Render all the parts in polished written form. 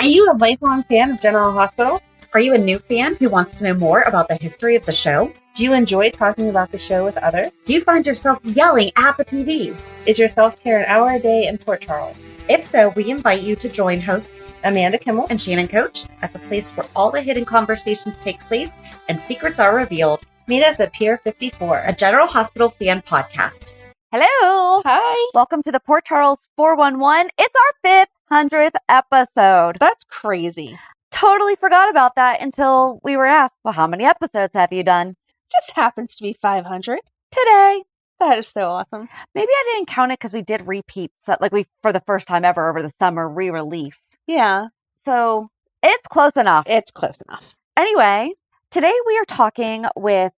Are you a lifelong fan of General Hospital? Are you a new fan who wants to know more about the history of the show? Do you enjoy talking about the show with others? Do you find yourself yelling at the TV? Is your self-care an hour a day in Port Charles? If so, we invite you to join hosts Amanda Kimmel and Shannon Coach at the place where all the hidden conversations take place and secrets are revealed. Meet us at Pier 54, a General Hospital fan podcast. Hello. Hi. Welcome to the Port Charles 411. It's our 500th episode. That's crazy. Totally forgot about that until we were asked, well, how many episodes have you done? Just happens to be 500. Today. That is so awesome. Maybe I didn't count it because we did repeats, like we, for the first time ever over the summer, re-released. Yeah. So it's close enough. It's close enough. Anyway, today we are talking with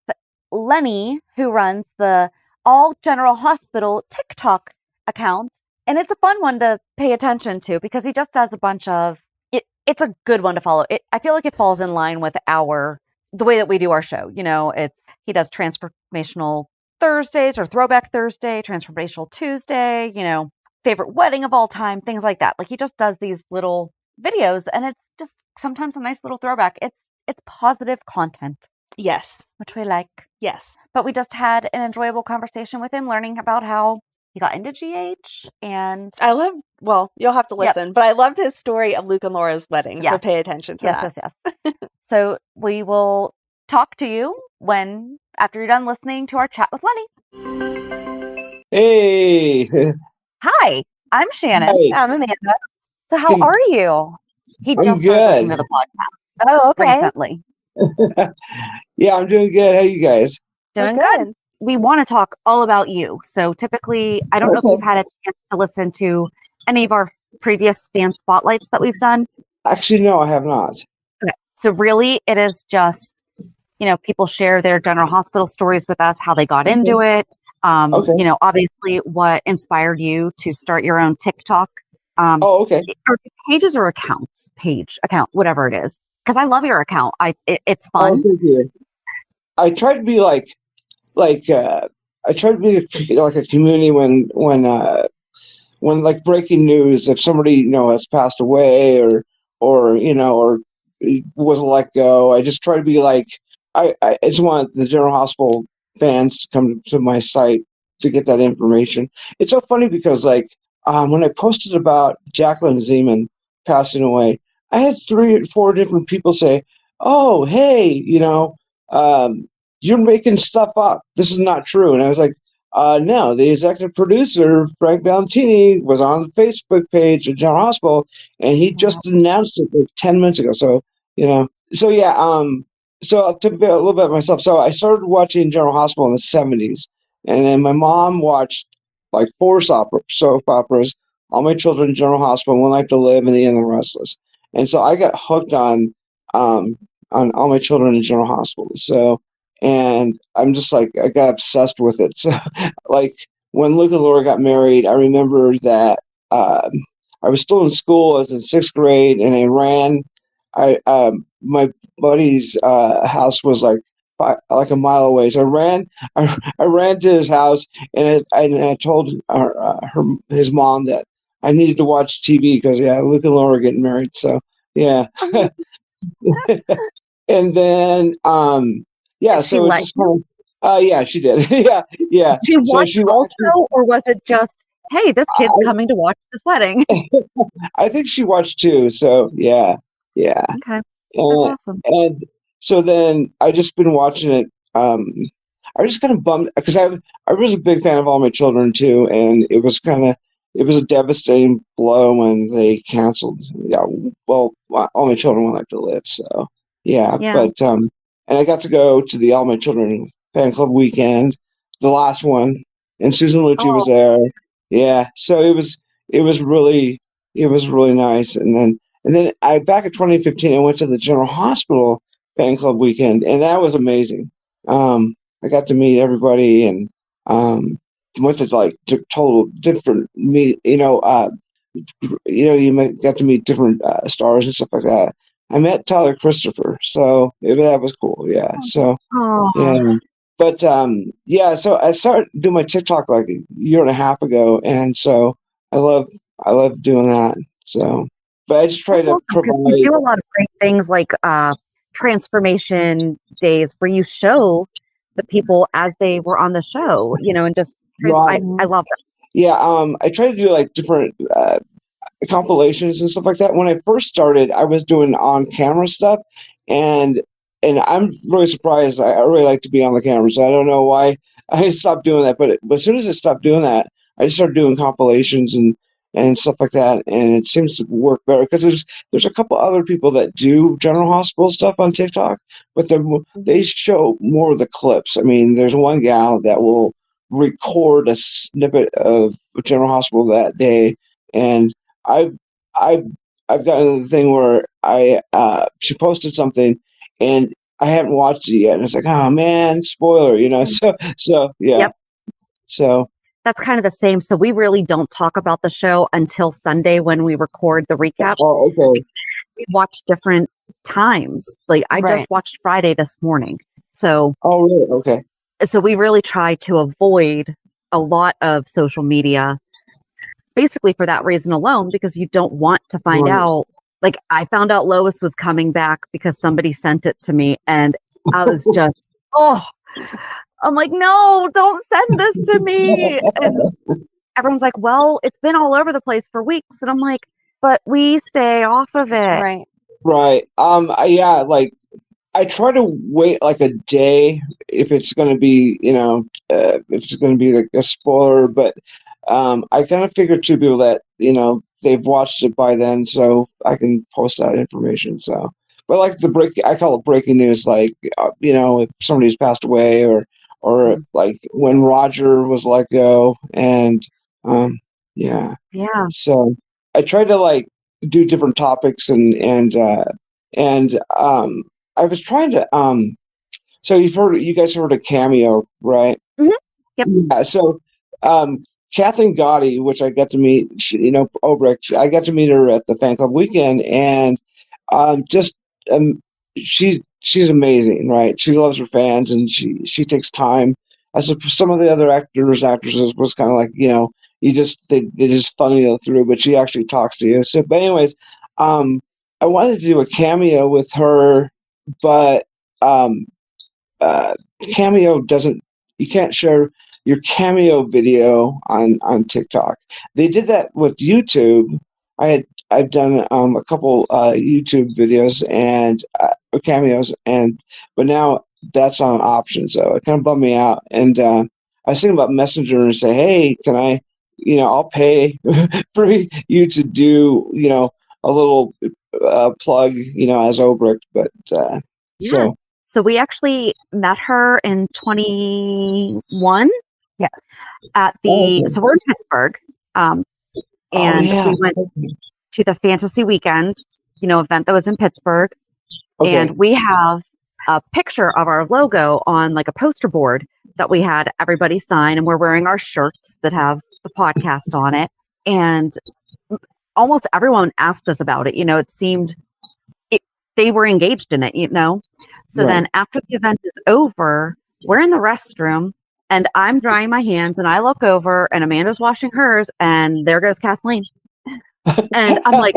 Lenny, who runs the All General Hospital TikTok account. And it's a fun one to pay attention to because he just does a bunch of, it's a good one to follow. I feel like it falls in line with the way that we do our show. You know, he does transformational Thursdays or Throwback Thursday, Transformational Tuesday, you know, favorite wedding of all time, things like that. Like he just does these little videos and it's just sometimes a nice little throwback. It's positive content. Yes. Which we like. Yes. But we just had an enjoyable conversation with him, learning about how he got into GH. And you'll have to listen, but I loved his story of Luke and Laura's wedding. Yes. So pay attention to that. Yes. So we will talk to you after you're done listening to our chat with Lenny. Hey. Hi, I'm Shannon. Hey. I'm Amanda. So how are you? He I'm just started listening to good. the podcast Oh, okay. recently. Yeah, I'm doing good. How you guys? Doing We're good. We want to talk all about you. So typically, I don't know if Okay. you've had a chance to listen to any of our previous fan spotlights that we've done. Actually, no, I have not. Okay. So really, it is just, you know, people share their General Hospital stories with us, how they got into it. Okay. You know, obviously what inspired you to start your own TikTok. Oh, okay. Or pages or accounts, account, whatever it is. Because I love your account. It's fun. Oh, thank you. I try to be like a community when like breaking news, if somebody, you know, has passed away or wasn't let go. I just try to be like, I just want the General Hospital fans to come to my site to get that information. It's so funny because when I posted about Jacqueline Zeman passing away, I had 3 or 4 different people say, "Oh, hey, you're making stuff up. This is not true." And I was like, no, the executive producer, Frank Valentini, was on the Facebook page of General Hospital, and he just announced it like 10 minutes ago. So, so I'll tell you a little bit of myself. So I started watching General Hospital in the 70s, and then my mom watched like 4 soap operas, All My Children, General Hospital, One Life to Live, and The Young and the Restless. And so I got hooked on All My Children in General Hospital. So, and I'm just like, I got obsessed with it. So like when Luke and Laura got married, I remember that I was still in school. I was in 6th grade, and my buddy's house was like a mile away. So I ran to his house, and I told his mom that I needed to watch TV because Luke and Laura were getting married. So yeah. And then Did she so it let just kind of, yeah, she did. yeah. She watched she also, watched. or was it just, hey, this kid's coming to watch this wedding? I think she watched too. So yeah. Okay, that's And, awesome. and so then I just been watching it. I was kind of bummed because I was a big fan of All My Children too, and it was a devastating blow when they canceled. Yeah, well, All My Children Won't Like to Live. So yeah. But and I got to go to the All My Children fan club weekend, the last one, and Susan Lucci was there. Yeah, so it was really nice. And then I back in 2015, I went to the General Hospital fan club weekend, and that was amazing. I got to meet everybody, and went to like total different got to meet different stars and stuff like that. I met Tyler Christopher, so that was cool. Yeah, so yeah. But so I started doing my TikTok like a year and a half ago, and so I love doing that. So but I just try That's to awesome because you provide. do a lot of great things like transformation days where you show the people as they were on the show, and just Right. I love that. Yeah, I try to do like different compilations and stuff like that. When I first started, I was doing on camera stuff, and I'm really surprised. I really like to be on the camera, so I don't know why I stopped doing that. But as soon as I stopped doing that, I just started doing compilations and stuff like that, and it seems to work better because there's a couple other people that do General Hospital stuff on TikTok, but they show more of the clips. I mean, there's one gal that will record a snippet of General Hospital that day, and I've I've I've gotten to the thing where she posted something and I haven't watched it yet, and it's like, oh man, spoiler, So yeah, Yep. so That's kind of the same. So we really don't talk about the show until Sunday when we record the recap. oh okay, We watch different times. Like I just watched Friday this morning. So oh really, okay, we really try to avoid a lot of social media basically for that reason alone, because you don't want to find right. out. Like I found out Lois was coming back because somebody sent it to me, and I was just, I'm like, no, don't send this to me. And everyone's like, well, it's been all over the place for weeks. And I'm like, but we stay off of it. Right. Yeah, like I try to wait like a day if it's going to be, if it's going to be like a spoiler, but I kind of figured to people that, they've watched it by then, so I can post that information. So, but like I call it breaking news, like, if somebody's passed away or like when Roger was let go and, yeah. Yeah. So I try to like do different topics and I was trying to so you guys heard of Cameo, right? Mm-hmm. Yep. Yeah, so Kathleen Gotti, which I got to meet, Obrecht, I got to meet her at the fan club weekend, and just she's amazing, right? She loves her fans, and she takes time. As some of the other actresses was kind of like, they just funnel through, but she actually talks to you. So, but anyways, I wanted to do a cameo with her, but um, uh, Cameo doesn't. You can't share your Cameo video on TikTok. They did that with YouTube. I've done a couple YouTube videos and cameos, but now that's on option, so it kind of bummed me out. And I was thinking about Messenger and say, hey, can I, I'll pay for you to do, a little plug, as Obrecht, but Yeah. So we actually met her in 21. Yes. At the so we're in Pittsburgh. And we went to the Fantasy Weekend, event that was in Pittsburgh. Okay. And we have a picture of our logo on like a poster board that we had everybody sign, and we're wearing our shirts that have the podcast on it. And almost everyone asked us about it. It seemed they were engaged in it, So then after the event is over, we're in the restroom and I'm drying my hands and I look over and Amanda's washing hers and there goes Kathleen. And I'm like,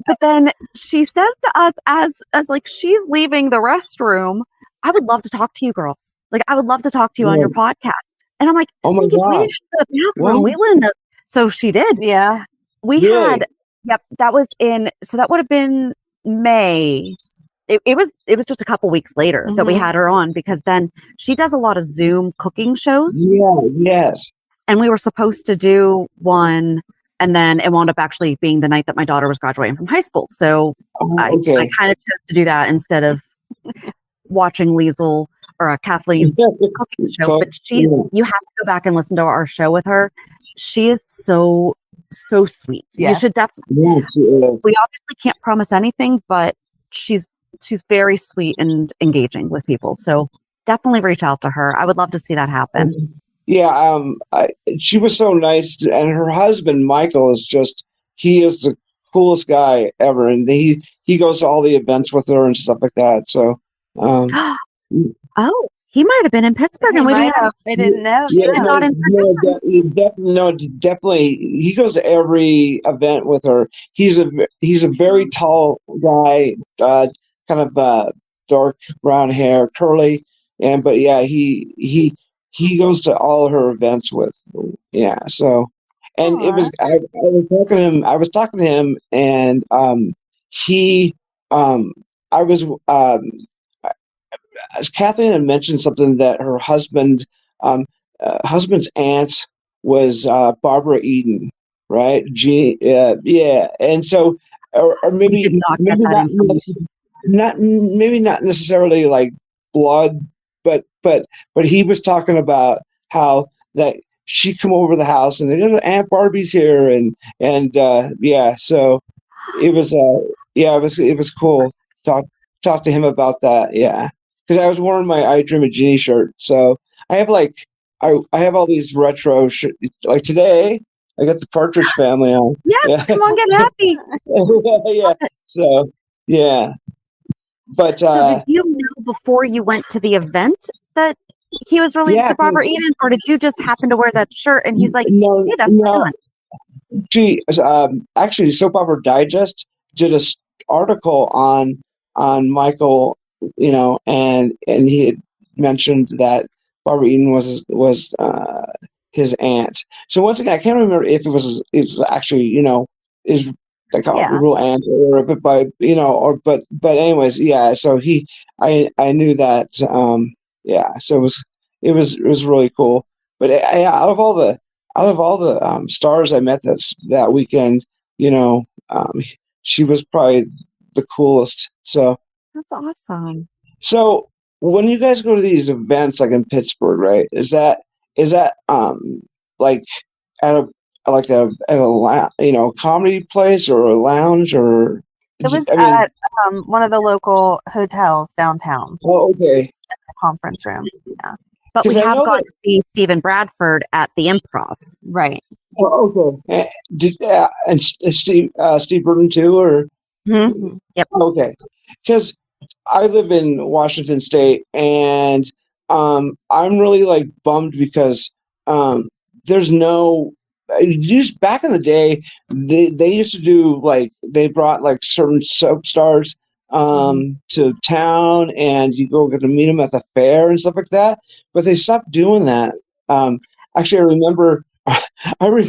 but then she says to us as like she's leaving the restroom, I would love to talk to you girls. Like I would love to talk to you on your podcast. And I'm like, oh my God, we gosh. didn't go to the bathroom. We wouldn't have. So she did. Yeah. We had. Yep, that was so that would have been May. It was just a couple weeks later that we had her on, because then she does a lot of Zoom cooking shows. Yeah, yes. And we were supposed to do one, and then it wound up actually being the night that my daughter was graduating from high school. So I kind of chose to do that instead of watching Liesl or Kathleen's cooking show. But you have to go back and listen to our show with her. She is so sweet. You should definitely. Yeah, she is. We obviously can't promise anything, but she's very sweet and engaging with people. So definitely reach out to her. I would love to see that happen. Yeah, she was so nice, and her husband Michael he is the coolest guy ever, and he goes to all the events with her and stuff like that. So, oh, He might have been in Pittsburgh, and we didn't have. They didn't know. Yeah, did not introduce us. definitely. He goes to every event with her. He's a very tall guy, kind of dark brown hair, curly, but yeah, he goes to all her events with. Yeah, so and it was Aw. I was talking to him. I was talking to him, and he I was as Kathleen had mentioned something that her husband's aunt was Barbara Eden, right? Yeah, and so, or We did not get maybe that information. maybe not necessarily like blood, but he was talking about how that she come over the house and they go, Aunt Barbie's here, yeah, so it was it was cool. Talk talk to him about that, yeah, because I was wearing my I Dream of Jeannie shirt, so I have like I have all these retro like today I got the Partridge Family on. Yes, Yeah. come on, get happy. Yeah. So yeah. But So did you know before you went to the event that he was related yeah, to Barbara Eden, or did you just happen to wear that shirt and he's like, no, hey, that's my no. aunt? Actually, Soap Opera Digest did a article on Michael, and he had mentioned that Barbara Eden was his aunt. So once again, I can't remember if it's actually is like a Yeah. real aunt or but by but anyways, yeah. So I knew that yeah. So it was really cool. But yeah, out of all the stars I met that weekend, you know, um, she was probably the coolest. That's awesome. So when you guys go to these events, like in Pittsburgh, right? Is that like at a comedy place or a lounge or? It was I mean, at one of the local hotels downtown, oh, okay, the conference room. Yeah. But we because I have know gone that. to see Stephen Bradford at the Improv. Right. Oh, okay. Steve Burton too, or Mm-hmm. Yep. okay, because I live in Washington State, and I'm really like bummed because um, there's no. Used back in the day, they used to do like they brought like certain soap stars to town, and you go get to meet them at the fair and stuff like that. But they stopped doing that. Actually, I remember, I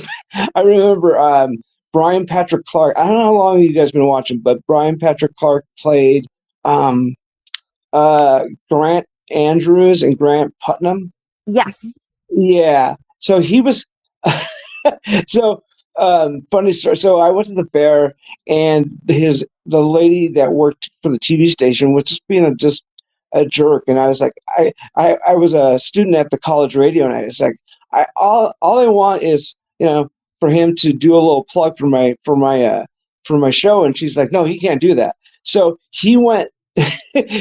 remember Brian Patrick Clark. I don't know how long you guys been watching, but Brian Patrick Clark played um, Grant Andrews and Grant Putnam. Yes. Yeah. So he was. So funny story. So I went to the fair, and the lady that worked for the TV station was just being just a jerk, and I was like, I was a student at the college radio, and I was like, all I want is for him to do a little plug for my show, and she's like, no, he can't do that. So he went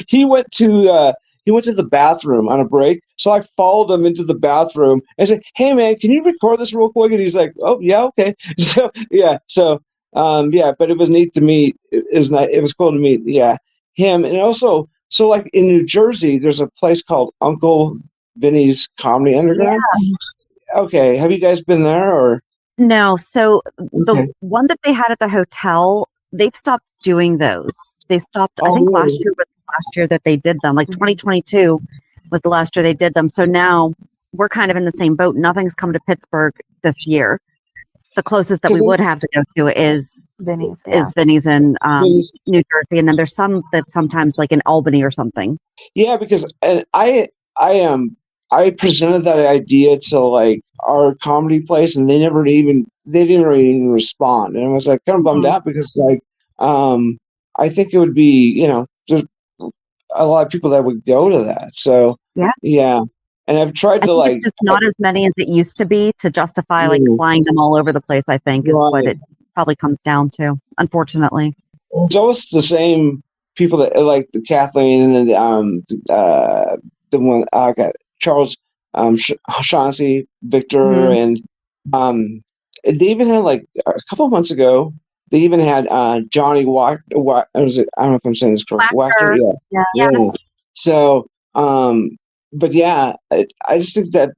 he went to the bathroom on a break. So I followed him into the bathroom and said, "Hey man, can you record this real quick?" And he's like, "Oh yeah, okay." So yeah, yeah, but it was neat to meet. It was cool to meet. Yeah, him, and also so like in New Jersey, there's a place called Uncle Vinny's Comedy Underground. Okay, have you guys been there or? No. So the Okay. one that they had at the hotel, they've stopped doing those. They stopped, I Oh think last really? year was the last year that they did them. Like 2022 was the last year they did them. So now we're kind of in the same boat. Nothing's come to Pittsburgh this year. The closest that we 'Cause would have to go to Vinny's. Yeah. is Vinny's in Vinny's- New Jersey, and then there's some that sometimes like in Albany or something. Yeah, because I presented that idea to like our comedy place, and they didn't even respond, and I was like kind of bummed out because like I think it would be there's a lot of people that would go to that, so yeah, and I've tried I to think like it's just not as many as it used to be to justify like Mm. flying them all over the place, I think is what Right. it probably comes down to, unfortunately. It's always the same people that like the Kathleen and the one I got Charles Shaughnessy, Victor, and they even had like a couple of months ago. They even had Johnny was it? I don't know if I'm saying this correct. Wachter, Wachter. yeah. Yes. So but yeah, I just think that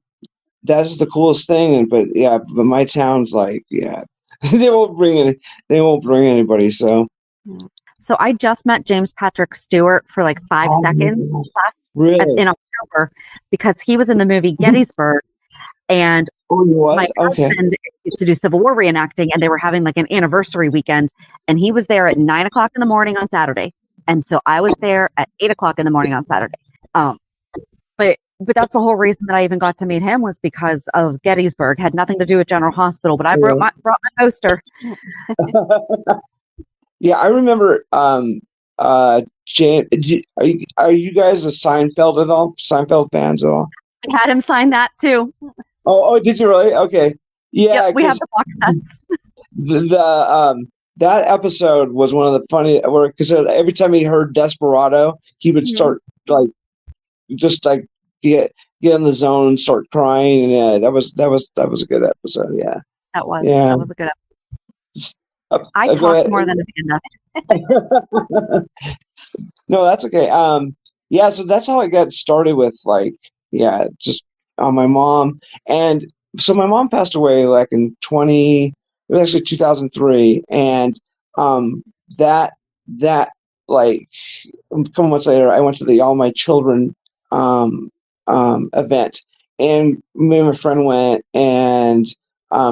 that's the coolest thing. And but yeah, but my town's like, yeah, they won't bring anybody. So So I just met James Patrick Stewart for like 5 seconds oh, last really? in October because he was in the movie Gettysburg, and Oh, he my was okay. husband used to do Civil War reenacting, and they were having like an anniversary weekend, and he was there at 9 o'clock in the morning on Saturday, and so I was there at 8 o'clock in the morning on Saturday. Um, but that's the whole reason that I even got to meet him was because of Gettysburg. Had nothing to do with General Hospital, but I brought my poster. Yeah, I remember. Jane, are you guys a Seinfeld at all? Seinfeld fans at all? I had him sign that too. Oh, did you really? Okay, Yep, yeah, we have because the box set. that episode was one of the funny where because every time he heard Desperado, he would Mhm. start like just like get in the zone and start crying. And yeah, that was a good episode. Yeah, That was yeah. that was a good. I Go talked ahead. more than Amanda. No, that's okay. Yeah, so that's how I got started with like, yeah, just on my mom. And so my mom passed away like in 20, it was actually 2003. And um, that, that like a couple months later, I went to the All My Children um, event, and me and my friend went, and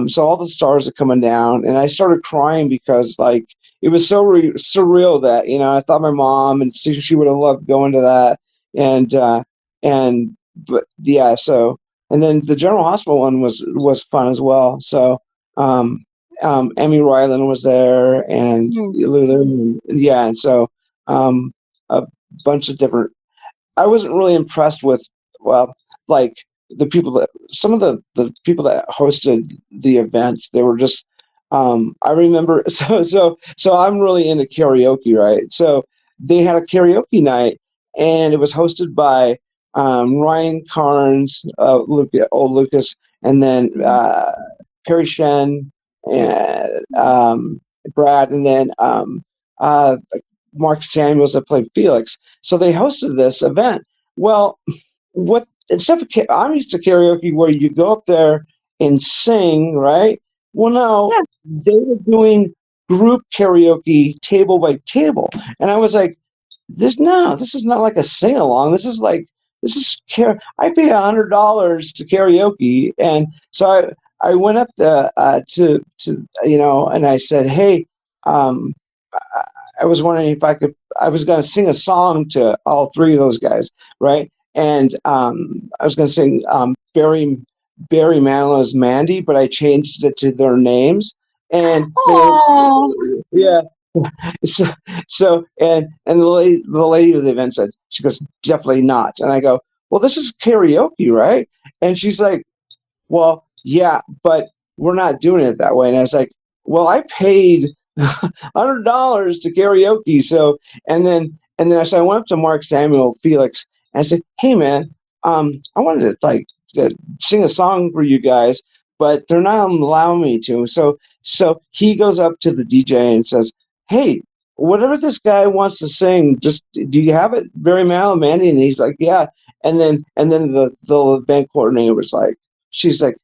so all the stars are coming down, and I started crying because like it was so surreal that I thought my mom and she would have loved going to that, and but yeah, so and then the General Hospital one was fun as well. So um, Emmy Ryland was there, and Hmm. Lulu, and yeah, and so um, a bunch of different. I wasn't really impressed with, well, like the people that some of the people that hosted the events. They were just. I remember so I'm really into karaoke, right? So they had a karaoke night, and it was hosted by Ryan Carnes, old Lucas, and then Perry Shen and Brad, and then uh, Mark Samuels that played Felix. So they hosted this event. Well, what instead of I'm used to karaoke where you go up there and sing, right? Well, no, Yeah. they were doing group karaoke table by table, and I was like, this is not like a sing along. This is I paid $100 to karaoke, and so I went up to and I said, hey, I I was wondering if I was going to sing a song to all three of those guys, right? And I was going to sing Barry Manilow's Mandy, but I changed it to their names, and Oh, yeah, so, and the lady of the event said, she goes, definitely not. And I go, well, this is karaoke, right? And she's like, well, yeah, but we're not doing it that way. And I was like, well, I paid $100 to karaoke. So, so I went up to Mark Samuel Felix and I said, hey man, I wanted to sing a song for you guys, but they're not allowing me to. So he goes up to the DJ and says, hey, whatever this guy wants to sing, just do you have it, Barry Manilow, Mandy? And he's like, yeah. And then the event coordinator was like, she's like,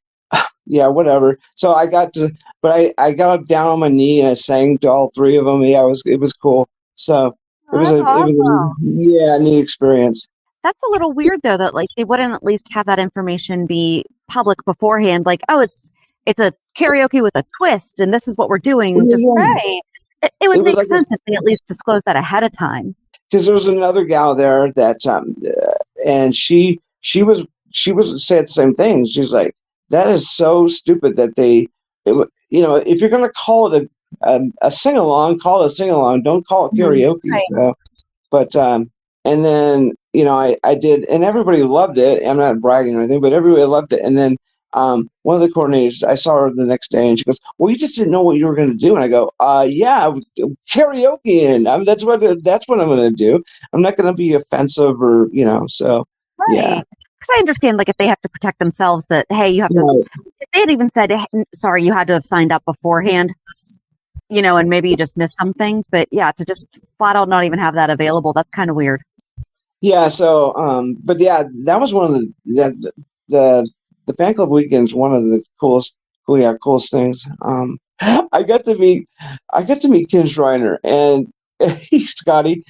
yeah, whatever. So I got to, but I got up down on my knee and I sang to all three of them. Yeah, it was cool. So that's it was awesome. yeah, neat experience. That's a little weird though that like they wouldn't at least have that information be public beforehand. Like, oh, it's a karaoke with a twist, and this is what we're doing. Just Yeah, it would it was make like sense if this they at least disclose that ahead of time. because there was another gal there that and she was said the same thing. She's like, that is so stupid that if you're gonna call it a sing along, call it a sing along. Don't call it Mhm. karaoke. Right. So, but and then I did, and everybody loved it. I'm not bragging or anything, but everybody loved it. And then one of the coordinators, I saw her the next day, and she goes, "Well, you just didn't know what you were going to do." And I go, "Yeah, karaoke, and that's what I'm going to do. I'm not going to be offensive or So yeah, Right. Because I understand, like, if they have to protect themselves, that, hey, you have to, right. if they had even said, "Hey, sorry, you had to have signed up beforehand, and maybe you just missed something." But yeah, to just flat out not even have that available, that's kind of weird. Yeah, so but yeah, that was one of the the fan club weekends, one of the coolest things. I got to meet I got to meet Ken Schreiner and he's Scotty.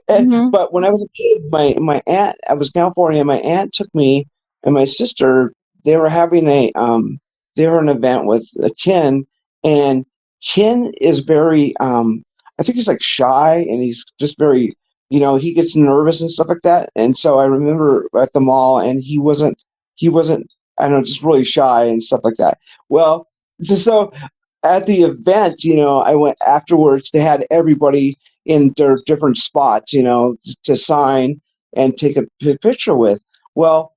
Hmm. But when I was a kid, my aunt, I was in California, my aunt took me and my sister, they were having they were an event with Ken, and Ken is very I think he's like shy, and he's just very, he gets nervous and stuff like that. And so I remember at the mall, and he wasn't, I don't know, just really shy and stuff like that. Well, so at the event, I went afterwards. They had everybody in their different spots, to sign and take a picture with. Well,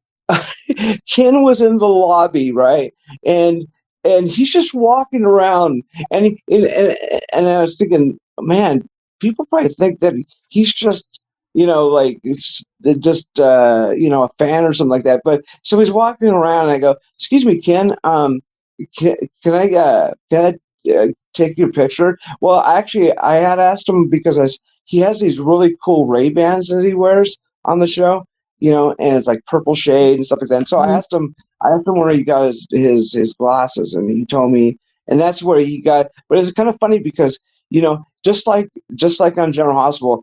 Ken was in the lobby, right? And he's just walking around, and and I was thinking, man, people probably think that he's just, like it's just a fan or something like that. But so he's walking around, and I go, "Excuse me, Ken, can I take your picture?" Well, actually, I had asked him because he has these really cool Ray Bans that he wears on the show, and it's like purple shade and stuff like that. And so Hmm. I asked him where he got his glasses, and he told me, and that's where he got. But it's kind of funny because, just like on General Hospital,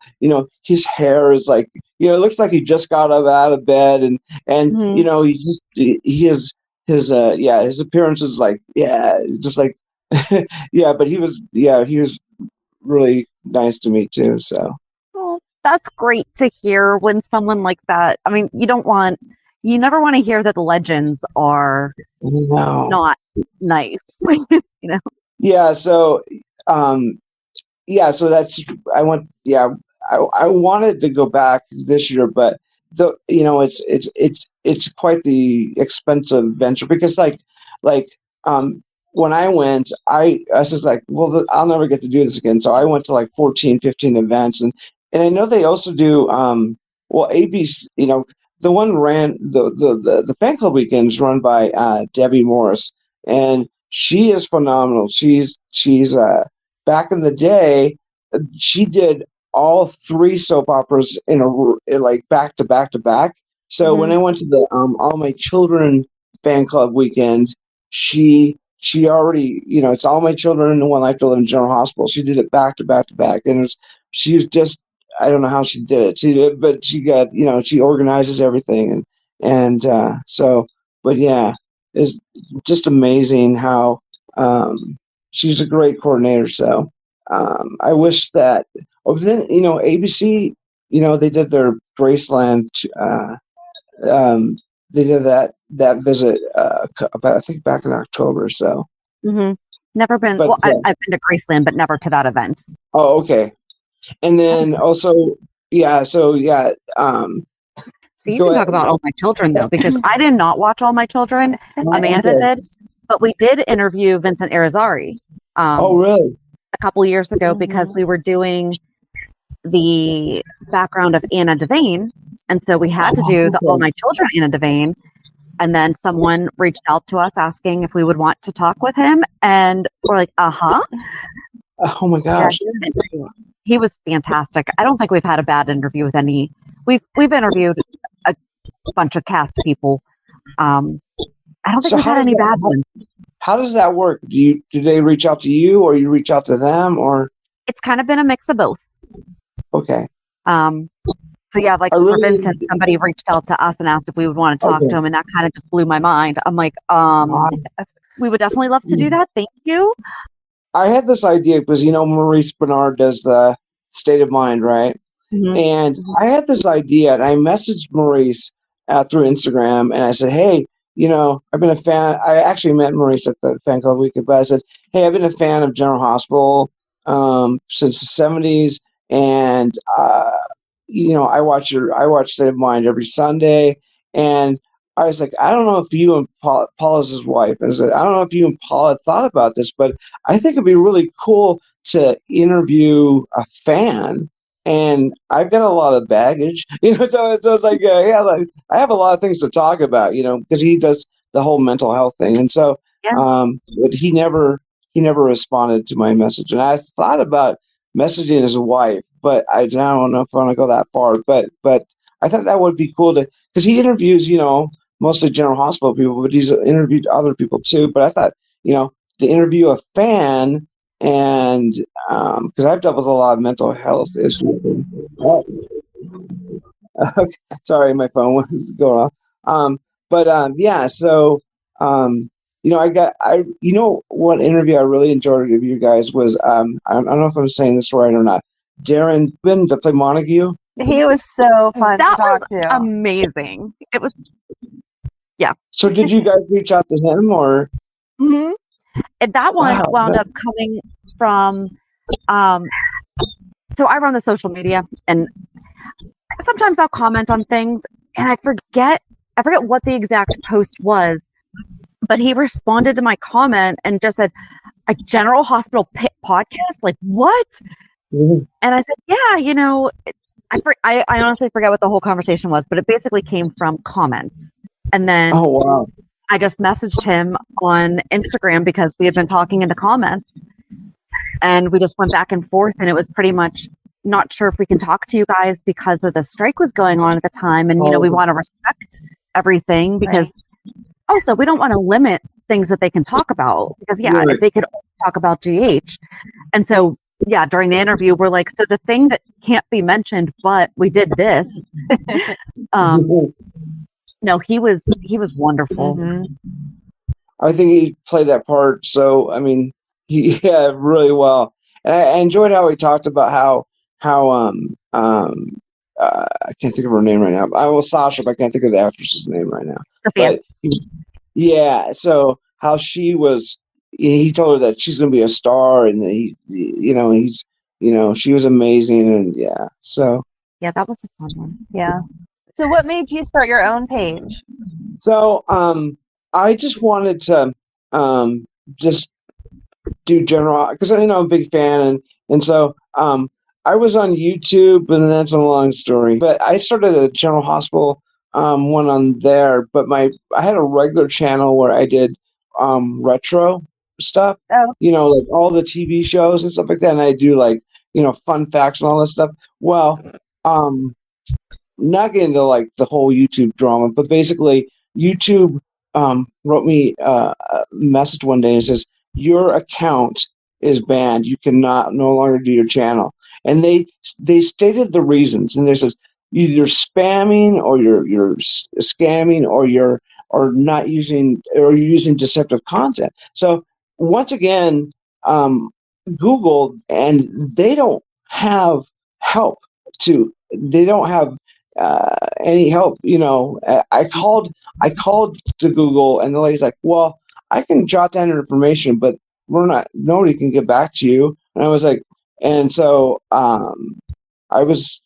his hair is like, it looks like he just got up out of bed, and Hmm. he is his appearance is like, just like, but he was really nice to me too. So Well, that's great to hear when someone like that. I mean, you never want to hear that legends are no. not nice. You know? Yeah, so um so that's I went yeah, I wanted to go back this year, but it's quite the expensive venture because like when I went, I was just like, well, I'll never get to do this again. So I went to like 14, 15 events, and I know they also do ABC, the one ran the fan club weekends run by Debbie Morris, and she is phenomenal. She's back in the day, she did all three soap operas in like back to back to back. So when Hmm. I went to the All My Children fan club weekend, she already, it's All My Children and One Life to Live in General Hospital. She did it back to back to back, and she was just, I don't know how she did it. She did, but she got, she organizes everything, and but yeah, it's just amazing how she's a great coordinator. So I wish that, was then, ABC, they did their Graceland, um, they did that visit, about, I think, back in October. So, Hmm. Never been. but Well, I've been to Graceland, but never to that event. oh, okay. And then also, yeah. So yeah, So you go can talk ahead. about All My Children though, because I did not watch All My Children. Amanda Okay. did, but we did interview Vincent Irizarry Oh, um, really? a couple years ago because we were doing the background of Anna Devane, and so we had to do the All Okay. My Children Anna Devane. And then someone reached out to us asking if we would want to talk with him, and we're like, "Uh huh." Oh my Yeah, gosh. he was fantastic. I don't think we've had a bad interview with any. We've interviewed a bunch of cast people. Um, I don't think So we've how had does any bad that ones. how does that work? Do they reach out to you, or you reach out to them, or It's kind of been a mix of both. okay? Um, so yeah, like I for really Vincent, somebody reached out to us and asked if we would want to talk to okay. him, and that kind of just blew my mind. I'm like, Wow. we would definitely love to do that. Thank you. I had this idea because Maurice Bernard does the State of Mind, right? Hmm. And I had this idea, and I messaged Maurice through Instagram, and I said, "Hey, I've been a fan." I actually met Maurice at the fan club weekend, but I said, "Hey, I've been a fan of General Hospital since the '70s, and I watch State of Mind every Sunday." And I was like, "I don't know if you and Paula's his wife," and I said, "I don't know if you and Paula thought about this, but I think it'd be really cool to interview a fan." And I've got a lot of baggage, so it's like, yeah, like, I have a lot of things to talk about, because he does the whole mental health thing. And so, Yeah. but he never responded to my message. And I thought about messaging his wife, but I don't know if I want to go that far. But I thought that would be cool to, because he interviews, mostly General Hospital people, but he's interviewed other people too. But I thought, to interview a fan, and because I've dealt with a lot of mental health issues. Okay, sorry, my phone was going off. Yeah, so what interview I really enjoyed with you guys was I don't know if I'm saying this right or not. Darren Bin to play Montague. He was so fun to That was talk to. amazing. It was, yeah. So did you guys reach out to him or? Mm-hmm. That one Wow, wound up coming from, so I run the social media, and sometimes I'll comment on things, and I forget what the exact post was, but he responded to my comment and just said, "A General Hospital podcast? Like what?" Mhm. And I said, "Yeah, I honestly forget what the whole conversation was, but it basically came from comments." And then Oh wow. I just messaged him on Instagram because we had been talking in the comments, and we just went back and forth, and it was pretty much, not sure if we can talk to you guys because of the strike was going on at the time, and we want to respect everything because also we don't want to limit things that they can talk about because Right. if they could talk about GH. And so during the interview we're like, so the thing that can't be mentioned, but we did this. No, he was wonderful. Mm-hmm. I think he played that part. So I mean, yeah, really well. And I enjoyed how he talked about how I can't think of her name right now. I will Sasha, but I can't think of the actress's name right now. Sophia. But yeah, so how she was. He told her that she's going to be a star, and she was amazing, and so. Yeah, that was a fun one. Yeah. So what made you start your own page? So I just wanted to just do general, because I'm a big fan, and so I was on YouTube, and that's a long story. But I started a General Hospital one on there, but I had a regular channel where I did retro stuff. Oh. Like all the TV shows and stuff like that, and I do like fun facts and all that stuff. Well, not getting into like the whole YouTube drama, but basically YouTube wrote me a message one day and says, your account is banned. You cannot no longer do your channel. And they stated the reasons, and they says you're spamming, or you're scamming, or you're not using, or you're using deceptive content. So once again, Google, and they don't have help they don't have any help. I called to Google, and the lady's like, well, I can jot down your information, but nobody can get back to you. And I was like, and so I was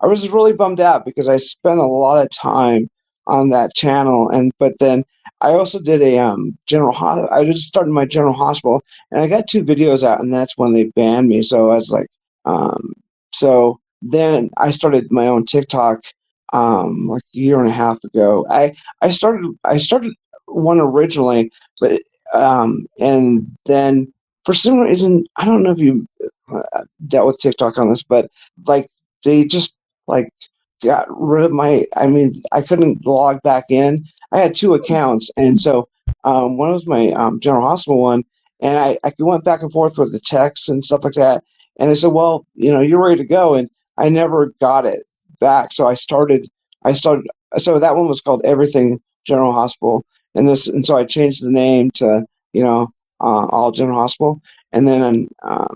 really bummed out because I spent a lot of time on that channel, but then I also did a I just started my General Hospital, and I got 2 videos out, and that's when they banned me. So I was like, so then I started my own TikTok like a year and a half ago. I started one originally, but and then for some reason, I don't know if you dealt with TikTok on this, but like they just like got rid of I couldn't log back in. I had 2 accounts, and so one was my General Hospital one, and I went back and forth with the text and stuff like that. And they said, well, you're ready to go, and I never got it back. So I started. So that one was called Everything General Hospital, and so I changed the name to All General Hospital, and then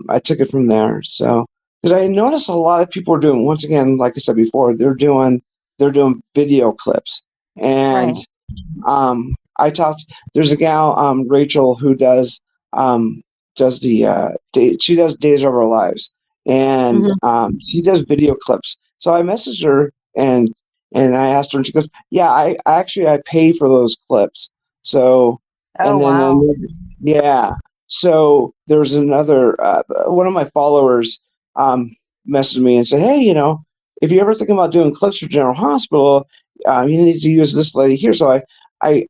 I took it from there. So because I noticed a lot of people are doing, once again, like I said before, they're doing video clips, and I talked. There's a gal, Rachel, who does she does Days of Our Lives, and she does video clips. So I messaged her, and I asked her, and she goes, yeah, I pay for those clips. So yeah. So there's another one of my followers messaged me and said, hey, if you ever think about doing clips for General Hospital, you need to use this lady here. So I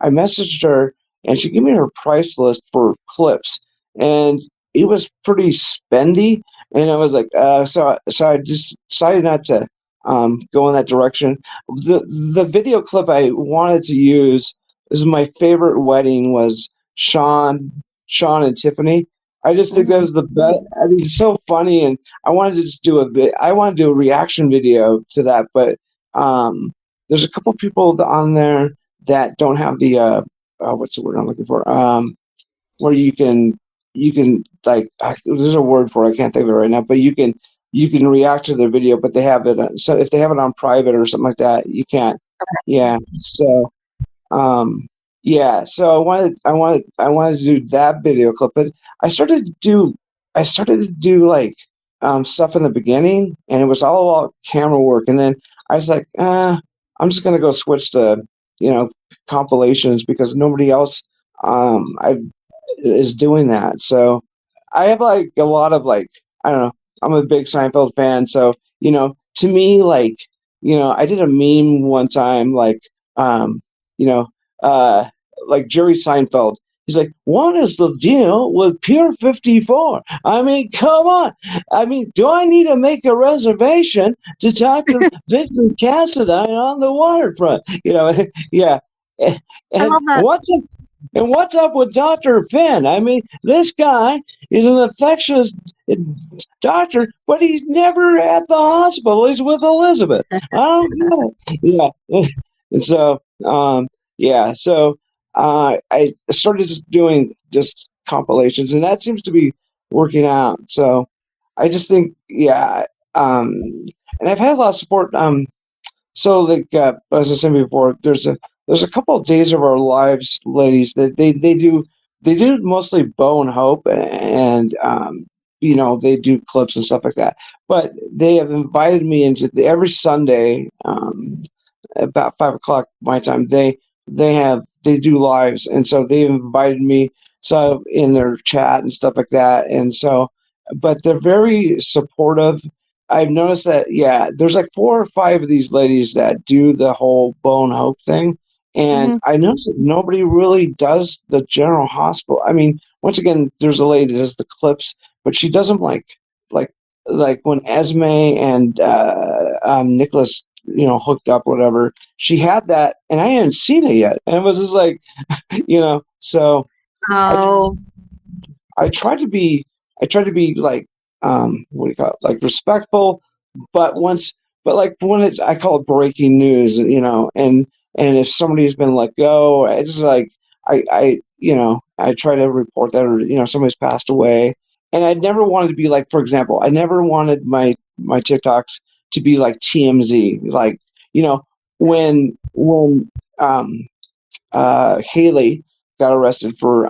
messaged her, and she gave me her price list for clips, and it was pretty spendy. And I was like, so I just decided not to go in that direction. The video clip I wanted to use is my favorite wedding was Sean and Tiffany. I just think that was the best. I mean, it's so funny, and I wanted to just do I want to do a reaction video to that, but there's a couple people on there that don't have the what's the word I'm looking for? Where you can like there's a word for it, I can't think of it right now, but you can react to their video, but they have it so if they have it on private or something like that, you can't. Yeah. So yeah, so I wanted to do that video clip, but I started to do like stuff in the beginning, and it was all about camera work, and then I was like, I'm just gonna go switch to compilations because nobody else I is doing that. So I have like a lot of like I don't know. I'm a big Seinfeld fan, so to me like I did a meme one time um you know uh like Jerry Seinfeld. He's like, what is the deal with Pier 54? I mean, come on. I mean, do I need to make a reservation to talk to Victor Cassidy on the waterfront? Yeah. And I love that. what's up with Dr. Finn? I mean, this guy is an affectionate doctor, but he's never at the hospital. He's with Elizabeth. I don't get it. Yeah. And so, yeah. So I started just doing just compilations, and that seems to be working out. So I just think, yeah. And I've had a lot of support. So like as I said before, there's a couple of Days of Our Lives ladies that they do mostly Bo and Hope, and they do clips and stuff like that. But they have invited me into every Sunday about 5 o'clock my time. They do lives, and so they invited me so in their chat and stuff like that. And so, but they're very supportive. I've noticed that, yeah, there's like 4 or 5 of these ladies that do the whole Bone Hope thing. And I noticed that nobody really does the General Hospital. I mean, once again, there's a lady that does the clips, but she does them like when Esme and Nicholas, hooked up, whatever. She had that, and I hadn't seen it yet. And it was just like, so Oh, I try to be like what do you call it? Like respectful, but like when I call it breaking news, and if somebody's been let go, I just like I try to report that, or somebody's passed away. And I never wanted to be like, for example, I never wanted my TikToks to be like TMZ, like when Haley got arrested for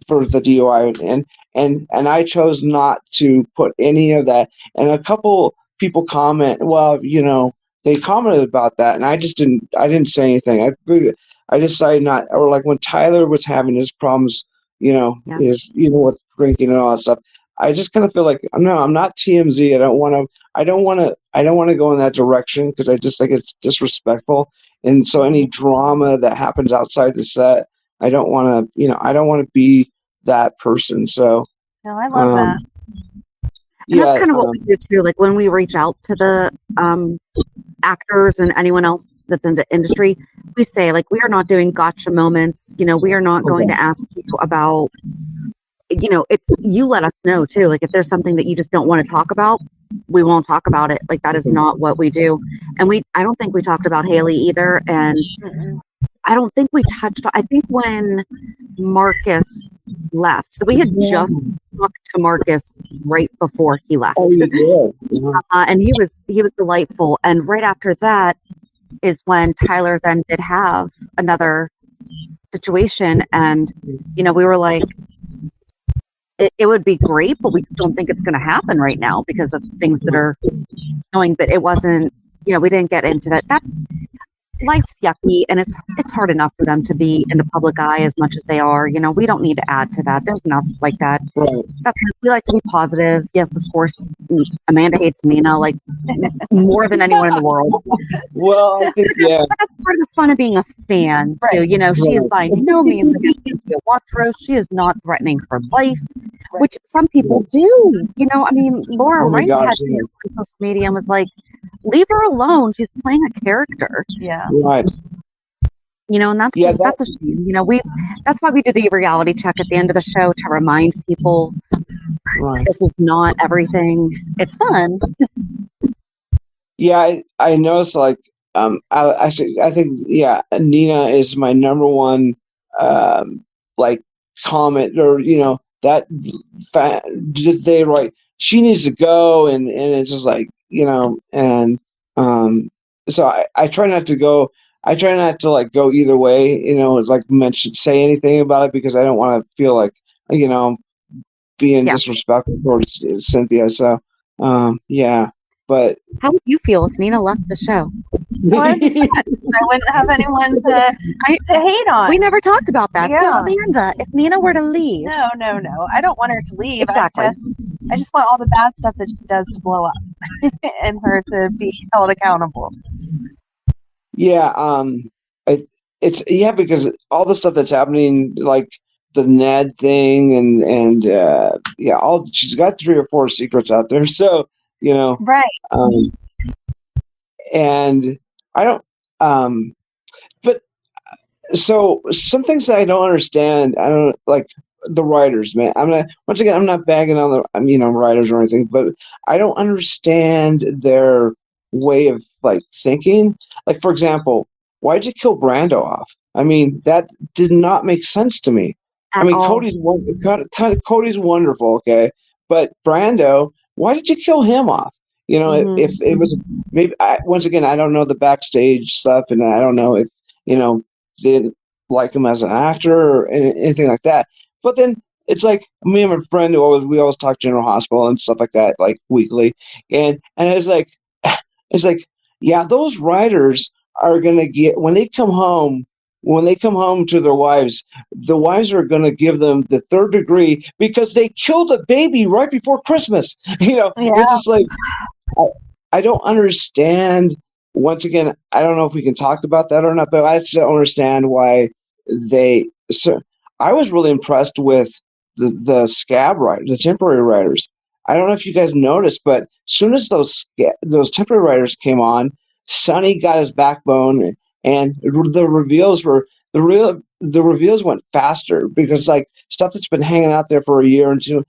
for the DUI, and I chose not to put any of that. And a couple people comment, well, they commented about that, and I didn't say anything. I decided not, or like when Tyler was having his problems, Yeah. his with drinking and all that stuff. I just kind of feel like no, I'm not TMZ. I don't want to go in that direction because I just think it's disrespectful. And so any drama that happens outside the set, I don't want to be that person. So No, I love that. And yeah, that's kind of what we do too. Like when we reach out to the actors and anyone else that's in the industry, we say like, we are not doing gotcha moments. We are not going to ask you about, it's, you let us know too. Like if there's something that you just don't want to talk about, we won't talk about it. Like that is not what we do. And I don't think we talked about Haley either. And I don't think we touched on, I think when Marcus left, so we had just talked to Marcus right before he left. Oh, you did. And he was delightful. And right after that is when Tyler then did have another situation. And, we were like, it would be great, but we don't think it's going to happen right now because of things that are going, but it wasn't, we didn't get into that. That's, life's yucky, and it's hard enough for them to be in the public eye as much as they are. We don't need to add to that. There's enough like that. Right. We like to be positive. Yes, of course. Amanda hates Nina like more than anyone in the world. Well, I think But that's part of the fun of being a fan too. She is by no means against Montrose. She is not threatening her life which some people do. You know, I mean, Laura Oh my Wright gosh, had to yeah. on social media and was like, leave her alone. She's playing a character. Yeah. Right. You know, and that's Yeah, just that's a shame. You know, that's why we do the reality check at the end of the show to remind people right. this is not everything. It's fun. Yeah, I noticed like I think yeah, Nina is my number one like comment, or that did they right, she needs to go, and it's just like, and so I try not to go, I try not to like go either way, like say anything about it, because I don't want to feel like, being Yeah. disrespectful towards Cynthia. So yeah, but How would you feel if Nina left the show? So I'd be sad. I wouldn't have anyone to hate on. We never talked about that. Yeah. So Amanda, if Nina were to leave, No. I don't want her to leave. Exactly. I just want all the bad stuff that she does to blow up, and her to be held accountable. yeah, it's because all the stuff that's happening, like the Ned thing, and yeah, she's got 3 or 4 secrets out there. So Right. And I don't, but so some things that I don't understand. I don't like the writers, man. Once again, I'm not bagging on the writers or anything, but I don't understand their way of like thinking. Like, for example, why'd you kill Brando off? I mean, that did not make sense to me. I mean, all. Cody's wonderful, okay, but Brando, why did you kill him off? If it was maybe, once again, I don't know the backstage stuff, and I don't know if they didn't like him as an actor or anything like that. But then it's like me and my friend we always talk General Hospital and stuff like that, like weekly, and it's like yeah, those writers are gonna get when they come home. When they come home to their wives, the wives are going to give them the 3rd degree because they killed a baby right before Christmas. Yeah. It's just like, I don't understand. Once again, I don't know if we can talk about that or not, but I just don't understand why so I was really impressed with the scab writers, the temporary writers. I don't know if you guys noticed, but as soon as those temporary writers came on, Sonny got his backbone, and the reveals went faster, because like stuff that's been hanging out there for a year and 2,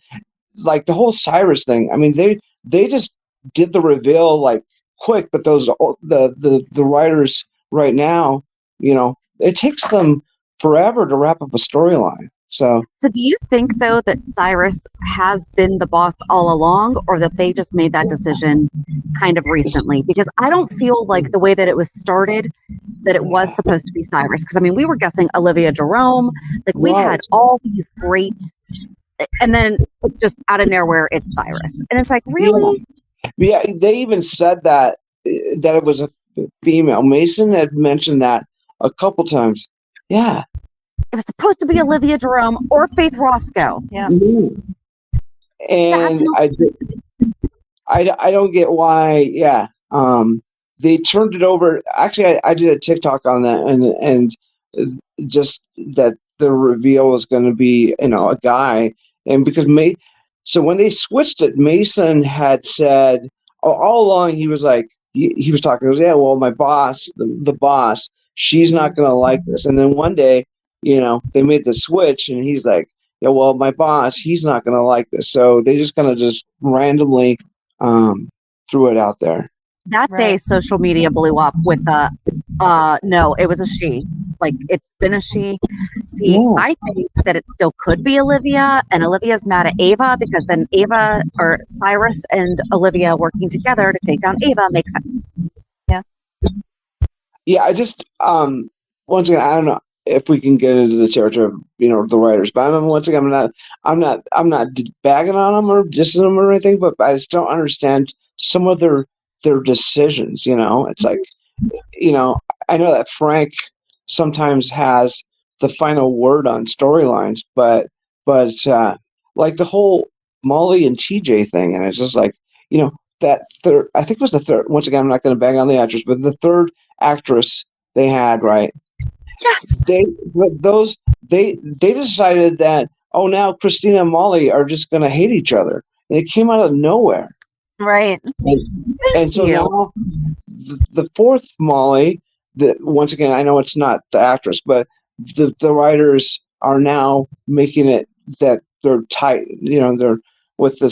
like the whole Cyrus thing. I mean, they just did the reveal like quick, but the writers right now, it takes them forever to wrap up a storyline. So do you think though that Cyrus has been the boss all along, or that they just made that decision kind of recently? Because I don't feel like the way that it was started that it was supposed to be Cyrus. Because I mean, we were guessing Olivia Jerome, like we had all these great, and then just out of nowhere it's Cyrus, and it's like, really? Yeah, they even said that it was a female. Mason had mentioned that a couple times. Yeah. It was supposed to be Olivia Jerome or Faith Roscoe. Yeah. And I don't get why. Yeah. They turned it over. Actually, I did a TikTok on that, and just that the reveal was going to be a guy, and because so when they switched it, Mason had said all along, he was like, he was talking. He goes, yeah, well, my boss, the boss, she's not going to like this. And then one day, they made the switch, and he's like, yeah, well, my boss, he's not going to like this. So they just kind of just randomly threw it out there. That day, social media blew up with no, it was a she. Like, it's been a she. See, yeah. I think that it still could be Olivia, and Olivia's mad at Ava, because then Ava, or Cyrus and Olivia working together to take down Ava makes sense. Yeah. Yeah, I just, once again, I don't know if we can get into the territory of, the writers, but once again, I'm not bagging on them or dissing them or anything, but I just don't understand some of their decisions. It's like, I know that Frank sometimes has the final word on storylines, but like the whole Molly and TJ thing, and it's just like, that third, I think it was the third, once again, I'm not going to bang on the actress, but the third actress they had, right? Yes. They decided that, oh, now Christina and Molly are just going to hate each other, and it came out of nowhere. Right. And so now the fourth Molly, once again, I know it's not the actress, but the writers are now making it that they're tight. They're with the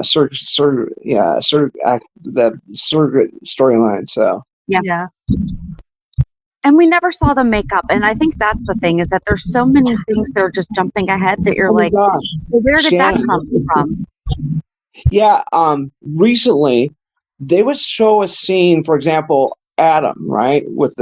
surrogate storyline. So Yeah. And we never saw them make up. And I think that's the thing, is that there's so many things that are just jumping ahead that you're like, gosh, well, where did Shannon, that come from? Yeah, recently they would show a scene, for example, Adam, right? With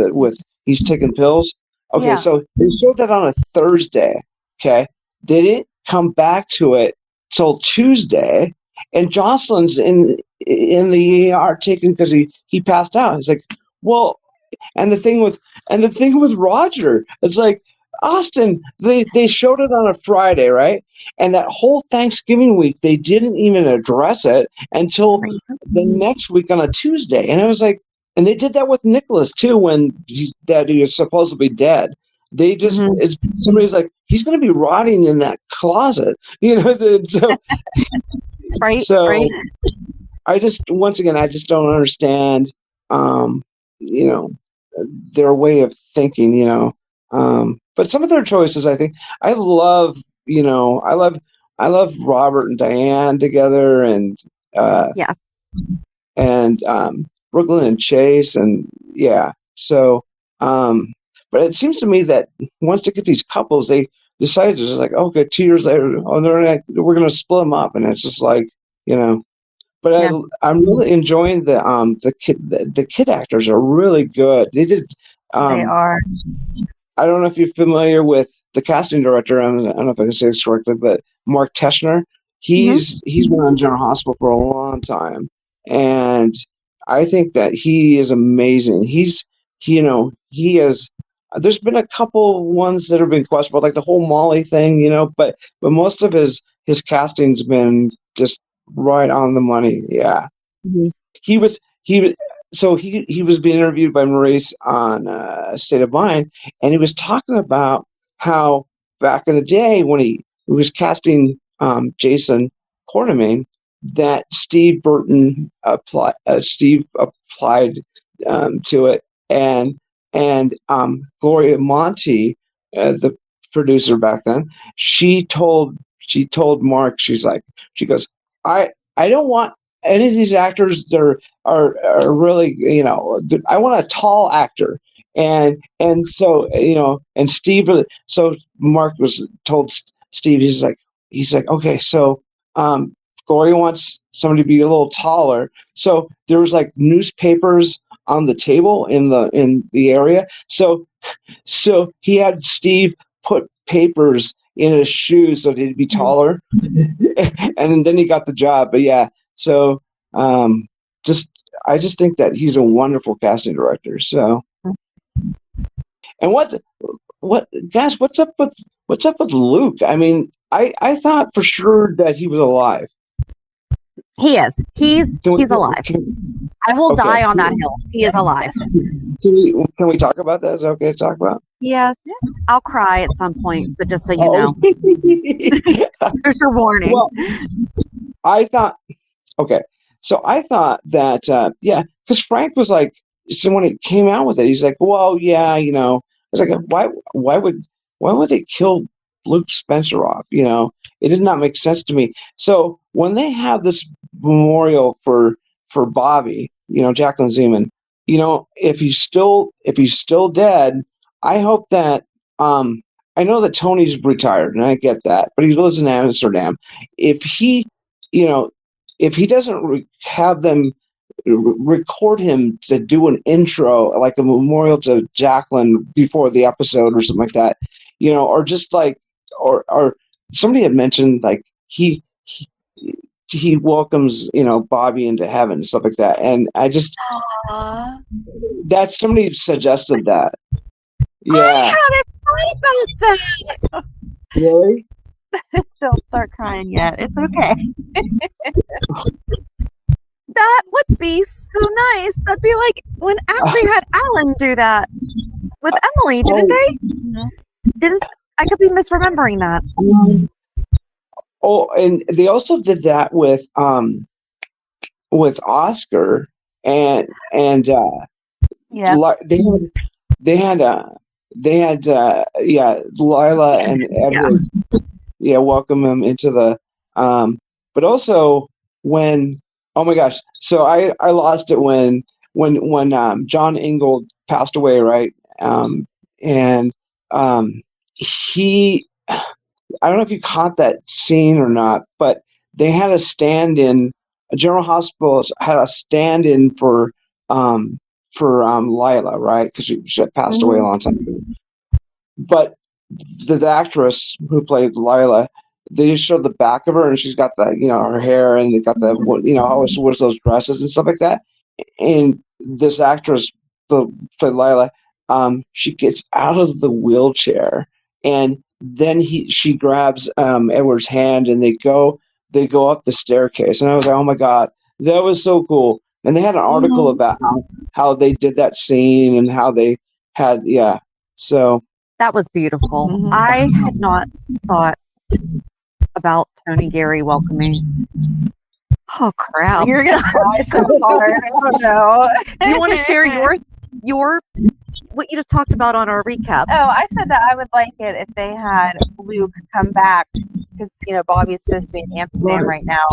he's taking pills. Okay, Yeah. so they showed that on a Thursday. Okay, they didn't come back to it till Tuesday, and Jocelyn's in the ER taken because he passed out. It's like, well, and the thing with Roger, it's like, Austin, they showed it on a Friday, right? And that whole Thanksgiving week, they didn't even address it until the next week on a Tuesday. And I was like, and they did that with Nicholas too, when he was supposed to be dead. They just, somebody's like, he's going to be rotting in that closet, so, Right. so Right. I just don't understand, their way of thinking, but some of their choices, I think, I love, I love Robert and Diane together, and Yeah. and Brooklyn and Chase, and yeah. So, but it seems to me that once they get these couples, they decide to just like, okay, 2 years later, we're going to split them up, and it's just like, But Yeah. I'm really enjoying the kid actors are really good. They did. They are. I don't know if you're familiar with the casting director. I don't know if I can say this correctly, but Mark Teschner. He's been on General Hospital for a long time, and I think that he is amazing. He has. There's been a couple ones that have been questionable, like the whole Molly thing, but most of his casting's been just right on the money. Yeah. He was being interviewed by Maurice on State of Mind, and he was talking about how back in the day when he was casting Jason Quartermain, that Steve Burton applied to it, and Gloria Monty, the producer back then, she told Mark, she goes, I don't want any of these actors that are really, I want a tall actor. And so, and Steve, so Mark was told Steve, he's like, okay, so Gloria wants somebody to be a little taller. So there was like newspapers on the table in the area. So he had Steve put papers in his shoes so that he'd be taller, and then he got the job. But yeah, so I just think that he's a wonderful casting director. So, and what guys, what's up with Luke? I mean, I thought for sure that he was alive. He is. He's alive. I will die on that hill. He is alive. Can we talk about that? Is that okay to talk about? Yes. I'll cry at some point, but just so you know. There's your warning. Well, I thought that because Frank was like, so when he came out with it, he's like, well, yeah, I was like, why would they kill Luke Spencer off? It did not make sense to me. So when they have this memorial for Bobby, Jacqueline Zeman, if he's still dead, I hope that I know that Tony's retired, and I get that, but he lives in Amsterdam. If he doesn't have them record him to do an intro, like a memorial to Jacqueline before the episode or something like that, or just like, or somebody had mentioned like he welcomes, Bobby into heaven, stuff like that. And I just, that somebody suggested that. Yeah. I hadn't thought about that. Really? Don't start crying yet. It's okay. That would be so nice. That'd be like when they had Alan do that with Emily, didn't they? I could be misremembering that. Oh, and they also did that with Oscar and Yeah. they had Lila and Edward welcome him into the but also when oh my gosh, so I lost it when John Ingold passed away, right? And he I don't know if you caught that scene or not, but they had a stand-in. General Hospital had a stand-in for Lila, right? Because she had passed away a long time ago. But the actress who played Lila, they just showed the back of her, and she's got the her hair, and they got the always wears those dresses and stuff like that. And this actress played Lila. She gets out of the wheelchair, and then she grabs Edward's hand, and they go up the staircase. And I was like, oh my god, that was so cool. And they had an article about how they did that scene and how they had so that was beautiful. I had not thought about Tony Geary welcoming. Oh crap! You're gonna cry so hard. I don't know. Do you want to share your what you just talked about on our recap? Oh, I said that I would like it if they had Luke come back because Bobby's supposed to be in Amsterdam right now,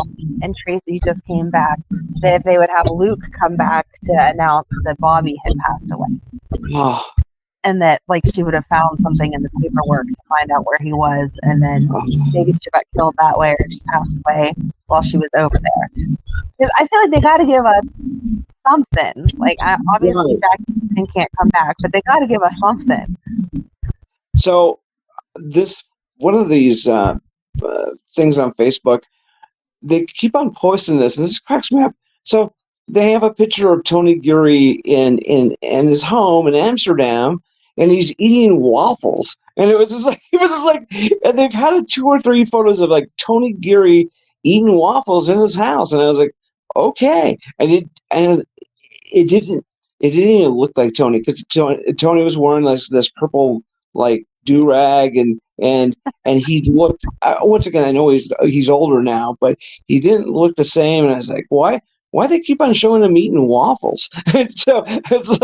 and Tracy just came back. That if they would have Luke come back to announce that Bobby had passed away, and that she would have found something in the paperwork to find out where he was, and then maybe she got killed that way or just passed away while she was over there. Because I feel like they got to give us something. Obviously Jack can't come back, but they got to give us something. So one of these things on Facebook, they keep on posting this, and this cracks me up. So they have a picture of Tony Geary in his home in Amsterdam, and he's eating waffles. And it was just like and they've had 2 or 3 photos of Tony Geary eating waffles in his house, and I was like, okay. And it didn't even look like Tony, because Tony was wearing this purple do rag, and he looked once again. I know he's older now, but he didn't look the same. And I was like, why they keep on showing him eating waffles? And so it's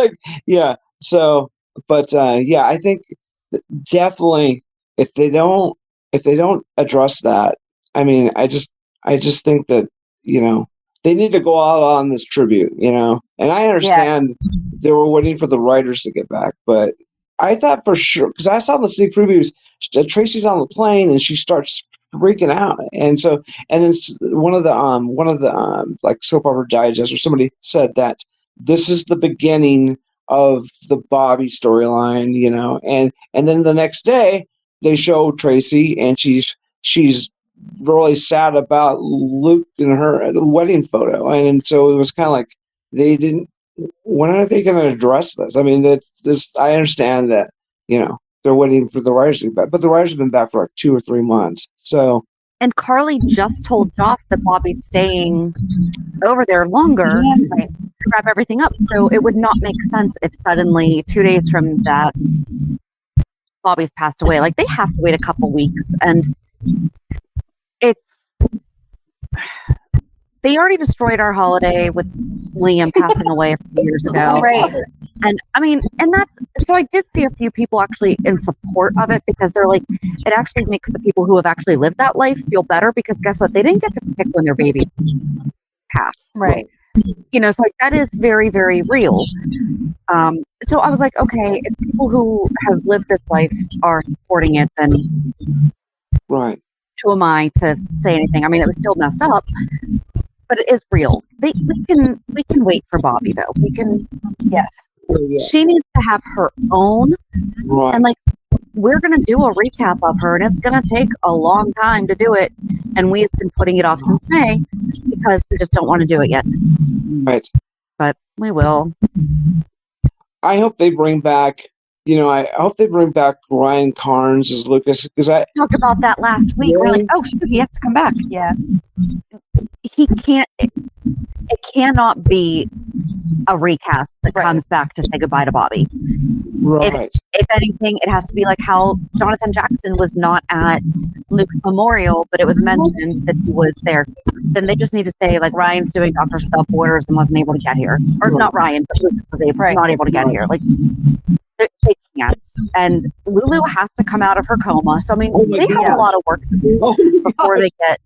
so. But I think definitely if they don't address that, I mean, I just think that they need to go out on this tribute, and I understand they were waiting for the writers to get back, but I thought for sure, because I saw the sneak previews, Tracy's on the plane and she starts freaking out, and then one of the soap opera digest or somebody said that this is the beginning of the Bobby storyline, and then the next day they show Tracy and she's really sad about Luke and her wedding photo, and so it was kind of like they didn't. When are they going to address this? I mean, I understand that they're waiting for the writers to get back, but the writers have been back for 2 or 3 months. So, and Carly just told Joss that Bobby's staying over there longer to wrap everything up. So it would not make sense if suddenly 2 days from that Bobby's passed away. They have to wait a couple weeks, and they already destroyed our holiday with Liam passing away a few years ago. Right. And I mean, so I did see a few people actually in support of it, because they're like, it actually makes the people who have actually lived that life feel better, because guess what? They didn't get to pick when their baby passed. Right. So that is very, very real. So I was like, okay, if people who have lived this life are supporting it, then right. Who am I to say anything? I mean, it was still messed up, but it is real. We can wait for Bobby, though. We can. Yes. She needs to have her own, right. And we're gonna do a recap of her, and it's gonna take a long time to do it, and we've been putting it off since May because we just don't want to do it yet. Right. But we will. I hope they bring back. I hope they bring back Ryan Carnes as Lucas, because I talked about that last week. We're like, oh shoot, he has to come back. Yes. He can't. It cannot be a recast that Right. comes back to say goodbye to Bobby. Right. If anything, it has to be like how Jonathan Jackson was not at Luke's memorial, but it was mentioned that he was there. Then they just need to say like Ryan's doing Doctors Without Borders and wasn't able to get here, or not Ryan, but Luke was Right. not able to get here. Like they can't, and Lulu has to come out of her coma. So I mean, Oh my they have God. a lot of work to do Oh my before God. they get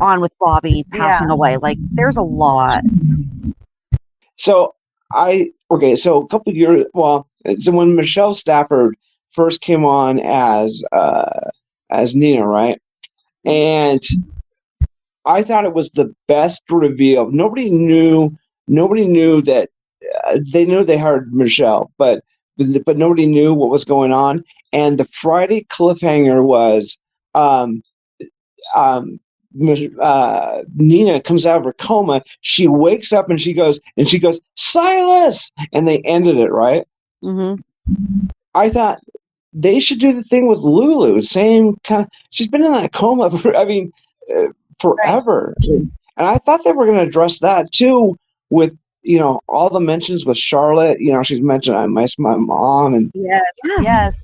on with Bobby passing Yeah. away. Like there's a lot. So so a couple years, so when Michelle Stafford first came on as Nina, right? And I thought it was the best reveal. Nobody knew that they knew they hired Michelle, but nobody knew what was going on. And the Friday cliffhanger was um, Nina comes out of her coma. She wakes up and she goes, Silas, and they ended it right. Mm-hmm. I thought they should do the thing with Lulu. Same kind of. She's been in that coma forever, and I thought they were going to address that too with all the mentions with Charlotte. She's mentioned I miss my mom, and Yes.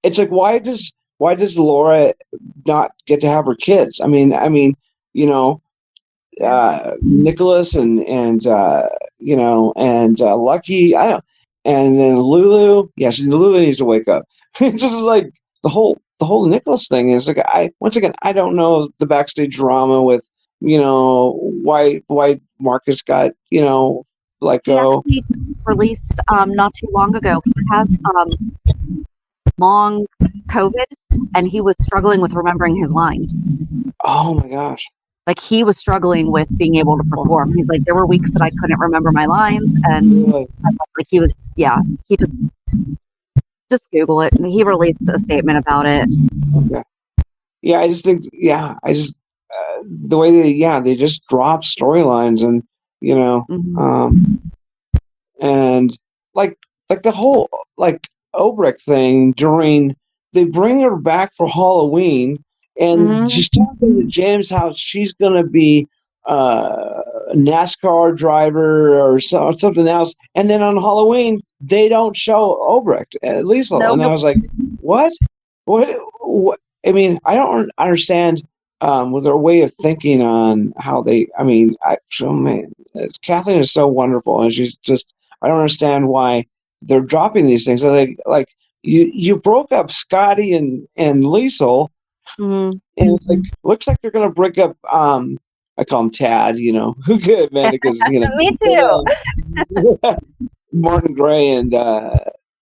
it's like why does Laura not get to have her kids? Nicholas and Lucky. I don't, and then Lulu. Yeah, Lulu needs to wake up. It's just like the whole Nicholas thing is like I don't know the backstage drama with why Marcus got let He go. actually released not too long ago. He has long COVID, and he was struggling with remembering his lines. Oh my gosh. Like he was struggling with being able to perform. He's like, there were weeks that I couldn't remember my lines, and Really? like he was, he just Google it. And he released a statement about it. Okay. Yeah, I just think, the way they just drop storylines and, and like the whole, Obrick thing they bring her back for Halloween and she's talking to James how she's going to be a NASCAR driver or something else. And then on Halloween, they don't show Obrick, at least. Nope. And I was like, what? What? I mean, I don't understand with their way of thinking on how Kathleen is so wonderful, and she's just, I don't understand why they're dropping these things. So like you broke up Scotty and Liesel, and it's like looks like they're gonna break up. I call him Tad. Who could, man? Because Me too. Martin Gray and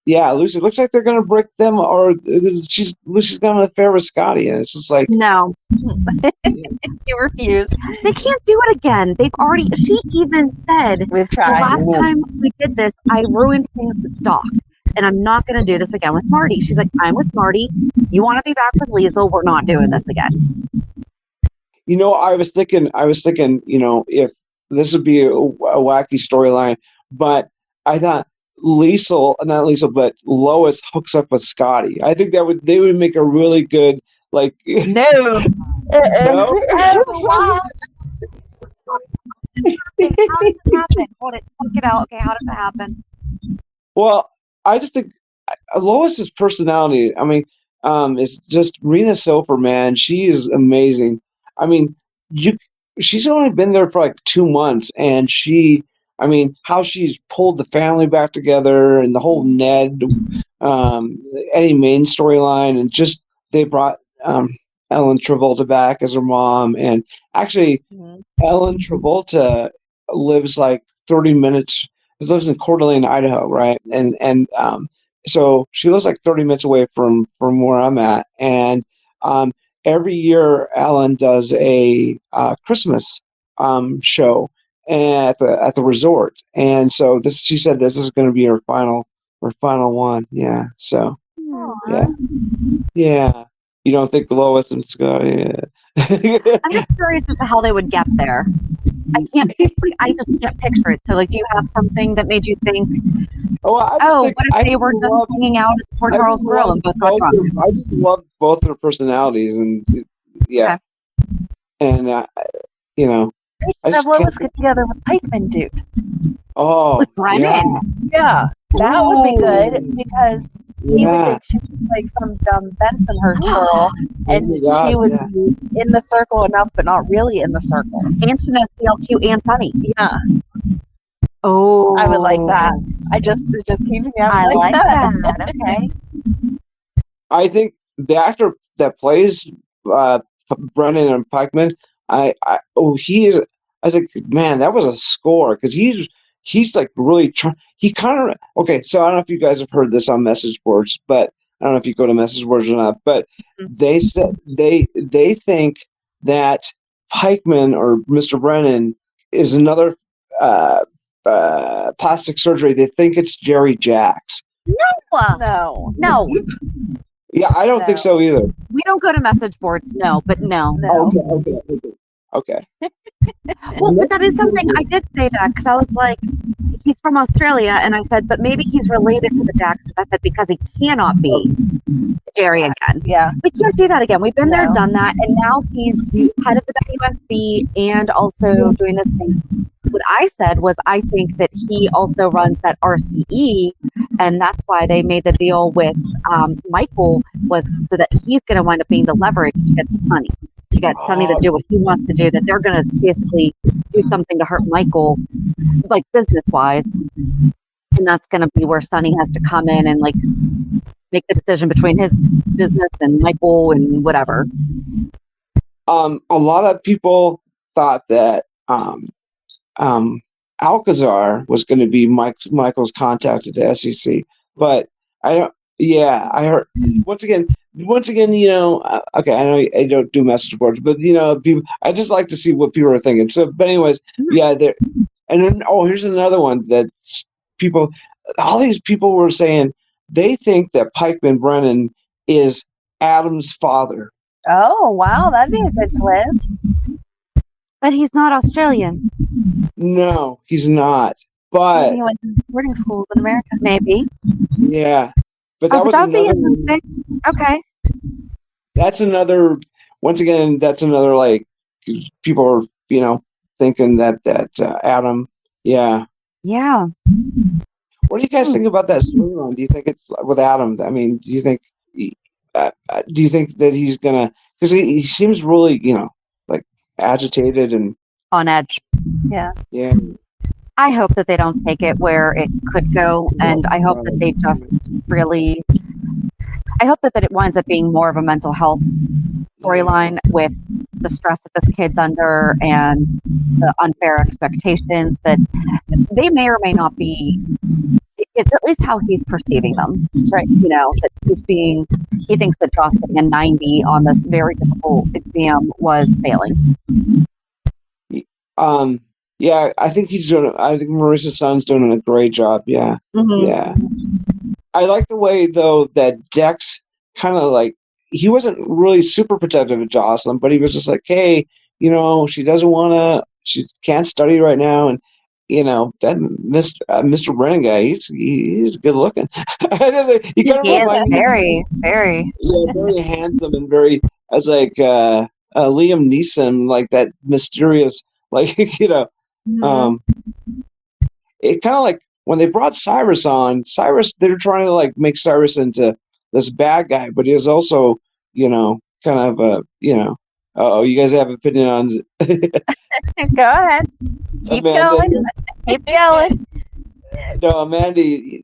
Lucy. Looks like they're gonna break them, or Lucy's got an affair with Scotty, and it's just like No. You refuse. They can't do it again. She even said, We've the tried. last time we did this, I ruined things with Doc, and I'm not going to do this again with Marty. She's like, I'm with Marty. You want to be back with Liesel? We're not doing this again. I was thinking, if this would be a wacky storyline, but I thought not Liesel, but Lois hooks up with Scotty. I think they would make a really good, like, No. no? How does it happen? Hold it. Talk it out. Okay, how does it happen? Well, I just think Lois's personality, is just Rena Sofer, man. She is amazing. I mean, she's only been there for like 2 months, and how she's pulled the family back together and the whole Ned, Eddie Main storyline, and just they brought Ellen Travolta back as her mom, and actually Ellen Travolta lives like 30 minutes. Lives in Coeur d'Alene, Idaho, right? And so she lives like 30 minutes away from where I'm at, and every year Ellen does a Christmas show at the resort, and so she said this is going to be her final one. Yeah, so yeah. You don't think Lois and Scotty? Yeah. I'm just curious as to how they would get there. I just can't picture it. So, like, do you have something that made you think, what if they were just hanging out at Port Charles Grill and both got drunk? I just love both their personalities, and yeah. Okay. And They I should have just can't. Lois get together with Pikeman dude. Oh, With Brennan. yeah, Yeah, that would be good Ooh. because he would yeah. think she's like some dumb Bensonhurst girl, Oh and my God, she would yeah. be in the circle enough, but not really in the circle. And she knows CLQ and Sunny. Yeah, Oh. I would like that. It just came to me. I like that. that. Okay. I think the actor that plays Brennan and Pikeman, he is. I was like, man, that was a score because he's like really trying. He kind of okay. So I don't know if you guys have heard this on message boards, but I don't know if you go to message boards or not. But they said they think that Pikeman or Mr. Brennan is another plastic surgery. They think it's Jerry Jacks. No, No, Yeah, I don't think No. so either. we don't go to message boards. No, but no. no. Okay. Well, but that is something I did say that because I was like, he's from Australia, and I said, but maybe he's related to the Jacksons. I said because he cannot be Jerry again. Yeah, We can't do that again. We've been there, No. done that, and now he's head of the WSB and also doing this thing. What I said was, I think that he also runs that RCE, and that's why they made the deal with Michael was so that he's going to wind up being the leverage to get to Sonny, to get Sonny to do what he wants to do. That they're going to basically do something to hurt Michael, like business wise, and that's going to be where Sonny has to come in and like make the decision between his business and Michael and whatever. A lot of people thought that Alcazar was going to be Michael's contact at the SEC, but I don't. Yeah, I heard once again. You know, okay, I know I don't do message boards, but you know, people. I just like to see what people are thinking. So, but anyways, yeah, there. And then, here's another one that people. All these people were saying they think that Pikeman Brennan is Adam's father. Oh, wow, that'd be a good twist. But he's not Australian. No, he's not. But Maybe he went to boarding school in America. Maybe. yeah, but that Oh, was but that'd be another. interesting. Okay. That's another. Once again, that's another like people are thinking that Adam. Yeah. Yeah. What do you guys think about that storyline? Do you think it's with Adam? I mean, do you think that he's gonna? Because he seems really like agitated and On edge. Yeah. yeah. I hope that they don't take it where it could go, and I hope that they just really. I hope that it winds up being more of a mental health storyline with the stress that this kid's under and the unfair expectations that they may or may not be. It's at least how he's perceiving them, right? That he thinks that Josh getting a 90 on this very difficult exam was failing. Yeah, I think Marissa's son's doing a great job. Yeah. Mm-hmm. Yeah. I like the way though that Dex kind of like he wasn't really super protective of Jocelyn, but he was just like, hey, she doesn't she can't study right now, and that Mr. Brennan guy, he's good looking. He kind of reminds me, very, very, very handsome and very as like Liam Neeson, like that mysterious, like Mm-hmm. It kind of like when they brought Cyrus on. They're trying to like make Cyrus into this bad guy, but he is also kind of oh, you guys have an opinion on? Go ahead. Keep going. Keep going. No, Amanda, you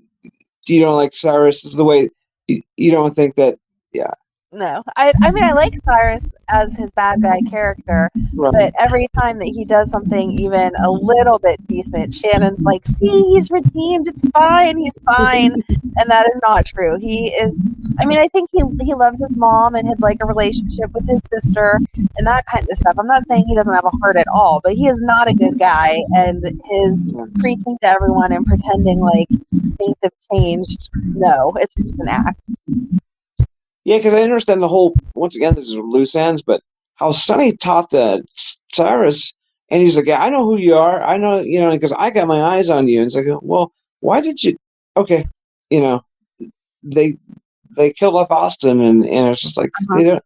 don't like Cyrus? Is the way you don't think that? Yeah. No, I mean, I like Cyrus as his bad guy character, Right. but every time that he does something even a little bit decent, Shannon's like, see, he's redeemed, it's fine, he's fine, and that is not true. He is, I mean, I think he loves his mom and had like a relationship with his sister and that kind of stuff. I'm not saying he doesn't have a heart at all, but he is not a good guy, and his preaching to everyone and pretending like things have changed, no, it's just an act. Yeah, because I understand the whole. Once again, this is loose ends, but how Sonny talked to Cyrus, and he's like, "Yeah, I know who you are. I know, because I got my eyes on you." And it's like, "Well, why did you?" Okay, they killed off Austin, and it's just like they don't,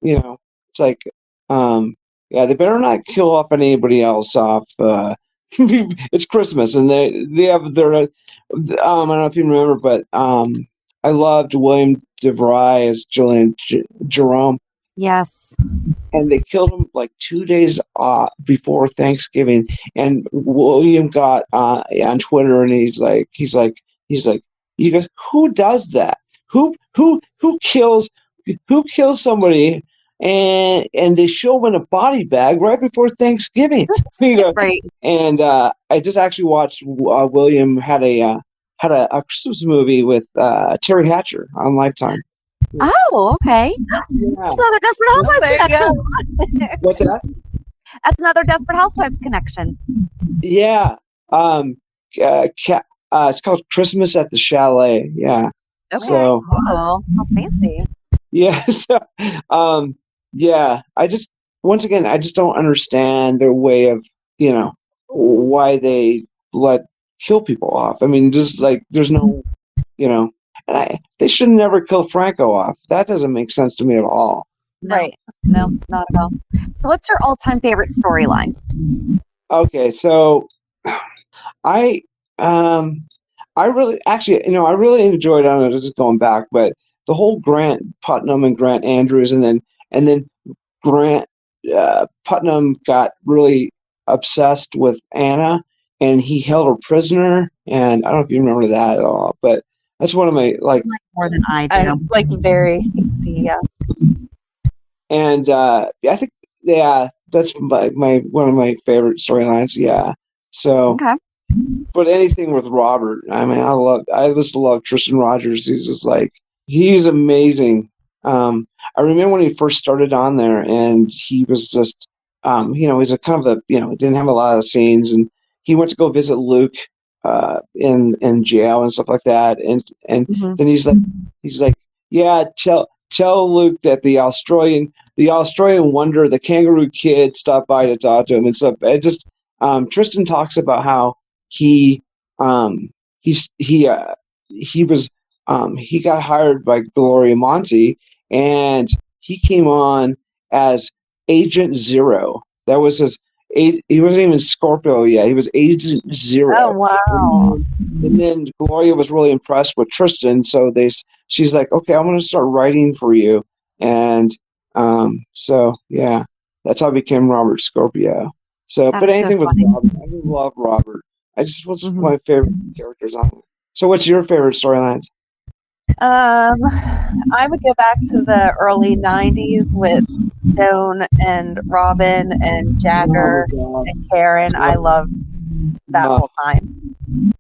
it's like, Yeah, they better not kill off anybody else off. It's Christmas, and they have their. I don't know if you remember, but I loved William DeVry as Julian Jerome, Yes. and they killed him like 2 days before Thanksgiving. And William got on Twitter, and he's like, you guys, who does that? Who kills somebody and they show him in a body bag right before Thanksgiving? Right. And I just actually watched William had a Christmas movie with Terry Hatcher on Lifetime. Oh, okay. Yeah. That's another Desperate Housewives There you go. connection. What's that? That's another Desperate Housewives connection. Yeah. It's called Christmas at the Chalet. Yeah. Okay. So Oh, how fancy. yeah. So, yeah. Once again, I just don't understand their way of, why they kill people off. I mean, just like there's no, they should never kill Franco off. That doesn't make sense to me at all. No. Right. No, not at all. So what's your all-time favorite storyline? Okay, so I really actually, I really enjoyed, I don't know, just going back, but the whole Grant Putnam and Grant Andrews, and then Grant Putnam got really obsessed with Anna, and he held her prisoner, and I don't know if you remember that at all, but that's one of my More than I do. I like very yeah. and I think that's one of my favorite storylines. Yeah, so. Okay. But anything with Robert, I mean, I just love Tristan Rogers. He's amazing. I remember when he first started on there, and he was just, he's a kind of a, didn't have a lot of scenes, and he went to go visit Luke, in jail and stuff like that, and then he's like, yeah, tell Luke that the Australian Wonder, the Kangaroo Kid, stopped by to talk to him and stuff. It just, Tristan talks about how he got hired by Gloria Monty, and he came on as Agent Zero. That was he wasn't even Scorpio yet. He was Agent Zero. Oh wow! And then Gloria was really impressed with Tristan, so she's like, okay, I'm going to start writing for you, and so yeah, that's how I became Robert Scorpio. So, That but is so anything with funny. Robert, I love Robert. I just was my favorite characters on it. So, what's your favorite storylines? I would go back to the early '90s with Stone and Robin and Jagger and Karen. I loved that whole time.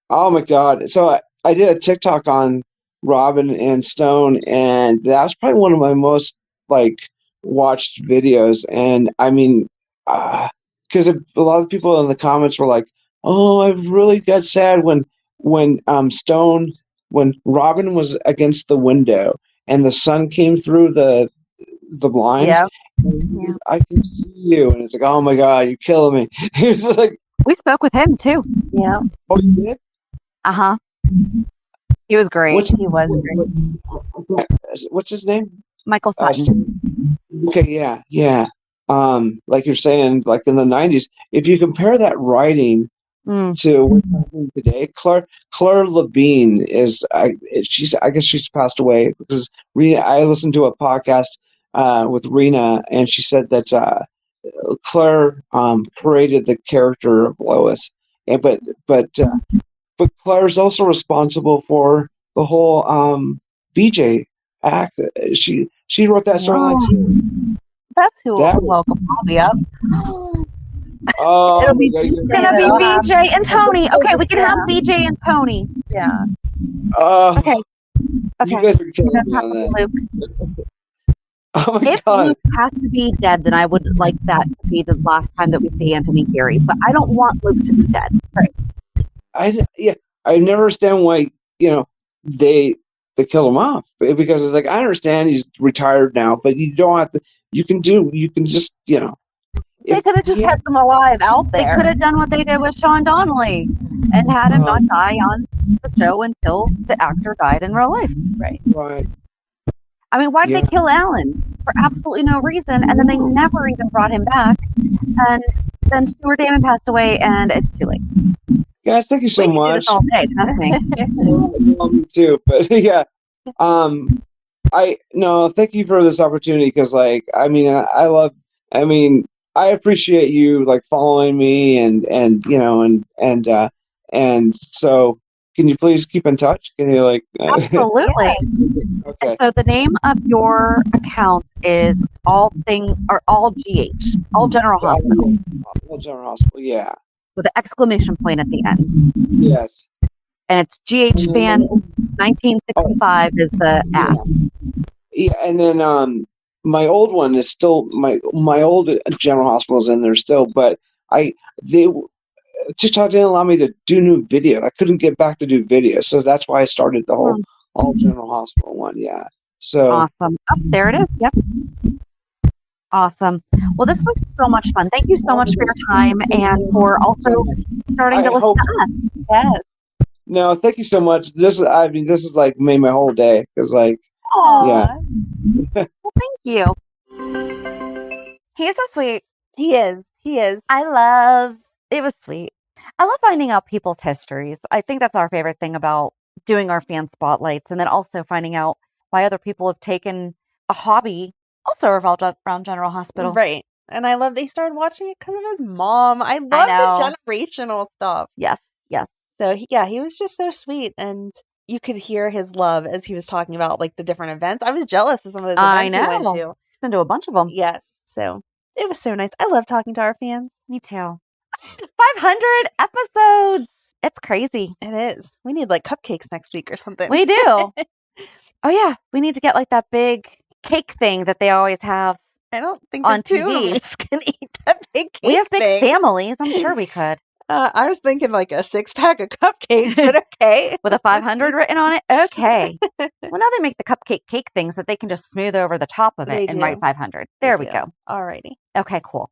Oh my God! So I did a TikTok on Robin and Stone, and that was probably one of my most watched videos. And I mean, because a lot of people in the comments were like, "Oh, I really got sad when Robin was against the window and the sun came through the blinds. Yeah. I can see you," and it's like, "Oh my God, you're killing me." He was just like, We spoke with him too. Yeah. "Oh, you did?" Uh-huh. He was great. He was great. What's his name? Michael Sutton. Okay, yeah. Like you're saying, like in the '90s, if you compare that writing to what's happening today, Claire Labine I guess she's passed away, because I listened to a podcast with Rena, and she said that Claire created the character of Lois, and but Claire's also responsible for the whole BJ act. She wrote that storyline too. That's who will welcome Bobby up. Oh, It'll be It's gonna be BJ and Tony. Okay, we can have BJ and Tony. Yeah. Okay. You guys are killing me on that. Luke. Oh my If God. Luke has to be dead, then I would like that to be the last time that we see Anthony Geary. But I don't want Luke to be dead. Right. I never understand why they kill him off, because it's like, I understand he's retired now, but you don't have to. You can just They could have just kept him alive out They there. could have done what they did with Sean Donnelly and had him not die on the show until the actor died in real life. Right. Right. I mean, why did they kill Alan? for absolutely no reason, and then they never even brought him back. And then Stuart Damon passed away, and it's too late. Guys, thank you so We can do much. this all day, trust me. Well, me too, but yeah. Thank you for this opportunity because, like, I mean, I appreciate you like following me and so can you please keep in touch? Can you like? Absolutely. Okay. And so the name of your account is all GH, All General Hospital, All General Hospital. Yeah. with an exclamation point at the end. Yes. And it's GH Fan 1965 is the at. Yeah, and then my old one is still my old General Hospital is in there still, but they TikTok didn't allow me to do new video. I couldn't get back to do video, so that's why I started the whole All General Hospital one. Yeah. So Awesome. Oh, there it is. Yep. Awesome. Well, this was so much fun. Thank you so much for your time and for also starting to listen to us. Yes. No, thank you so much. This is like made my whole day because like Aww. Well, thank you. He is so sweet. He is. It was sweet. I love finding out people's histories. I think that's our favorite thing about doing our fan spotlights, and then also finding out why other people have taken a hobby also revolved around General Hospital. Right. And I love they started watching it because of his mom. I love know. the generational stuff. Yes. So he was just so sweet, and you could hear his love as he was talking about like the different events. I was jealous of some of those events he went to. He's been to a bunch of them. Yes. So it was so nice. I love talking to our fans. Me too. 500 episodes. It's crazy. It is. We need like cupcakes next week or something. We do. Oh yeah, we need to get like that big cake thing that they always have. I don't think on the two TV. of us can eat that big cake We have big thing. families. I'm sure we could. I was thinking like a 6-pack of cupcakes, but okay. With a 500 written on it? Okay. Well, now they make the cupcake cake things that they can just smooth over the top of it They and do. write 500. There we go. Alrighty. Okay, cool.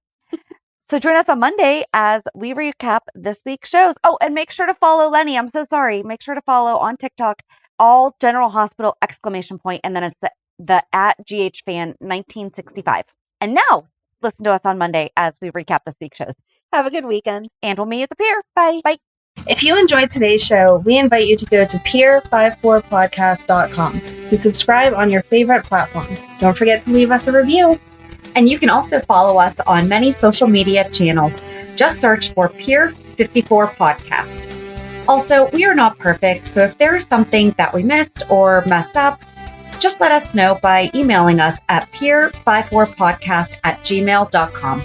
So join us on Monday as we recap this week's shows. Oh, and make sure to follow Lenny. I'm so sorry. Make sure to follow on TikTok, All General Hospital ! And then it's the at GH Fan 1965. And now listen to us on Monday as we recap this week's shows. Have a good weekend. And we'll meet at the pier. Bye. Bye. If you enjoyed today's show, we invite you to go to peer54podcast.com to subscribe on your favorite platforms. Don't forget to leave us a review. And you can also follow us on many social media channels. Just search for Peer54 Podcast. Also, we are not perfect, so if there is something that we missed or messed up, just let us know by emailing us at peer54podcast@gmail.com.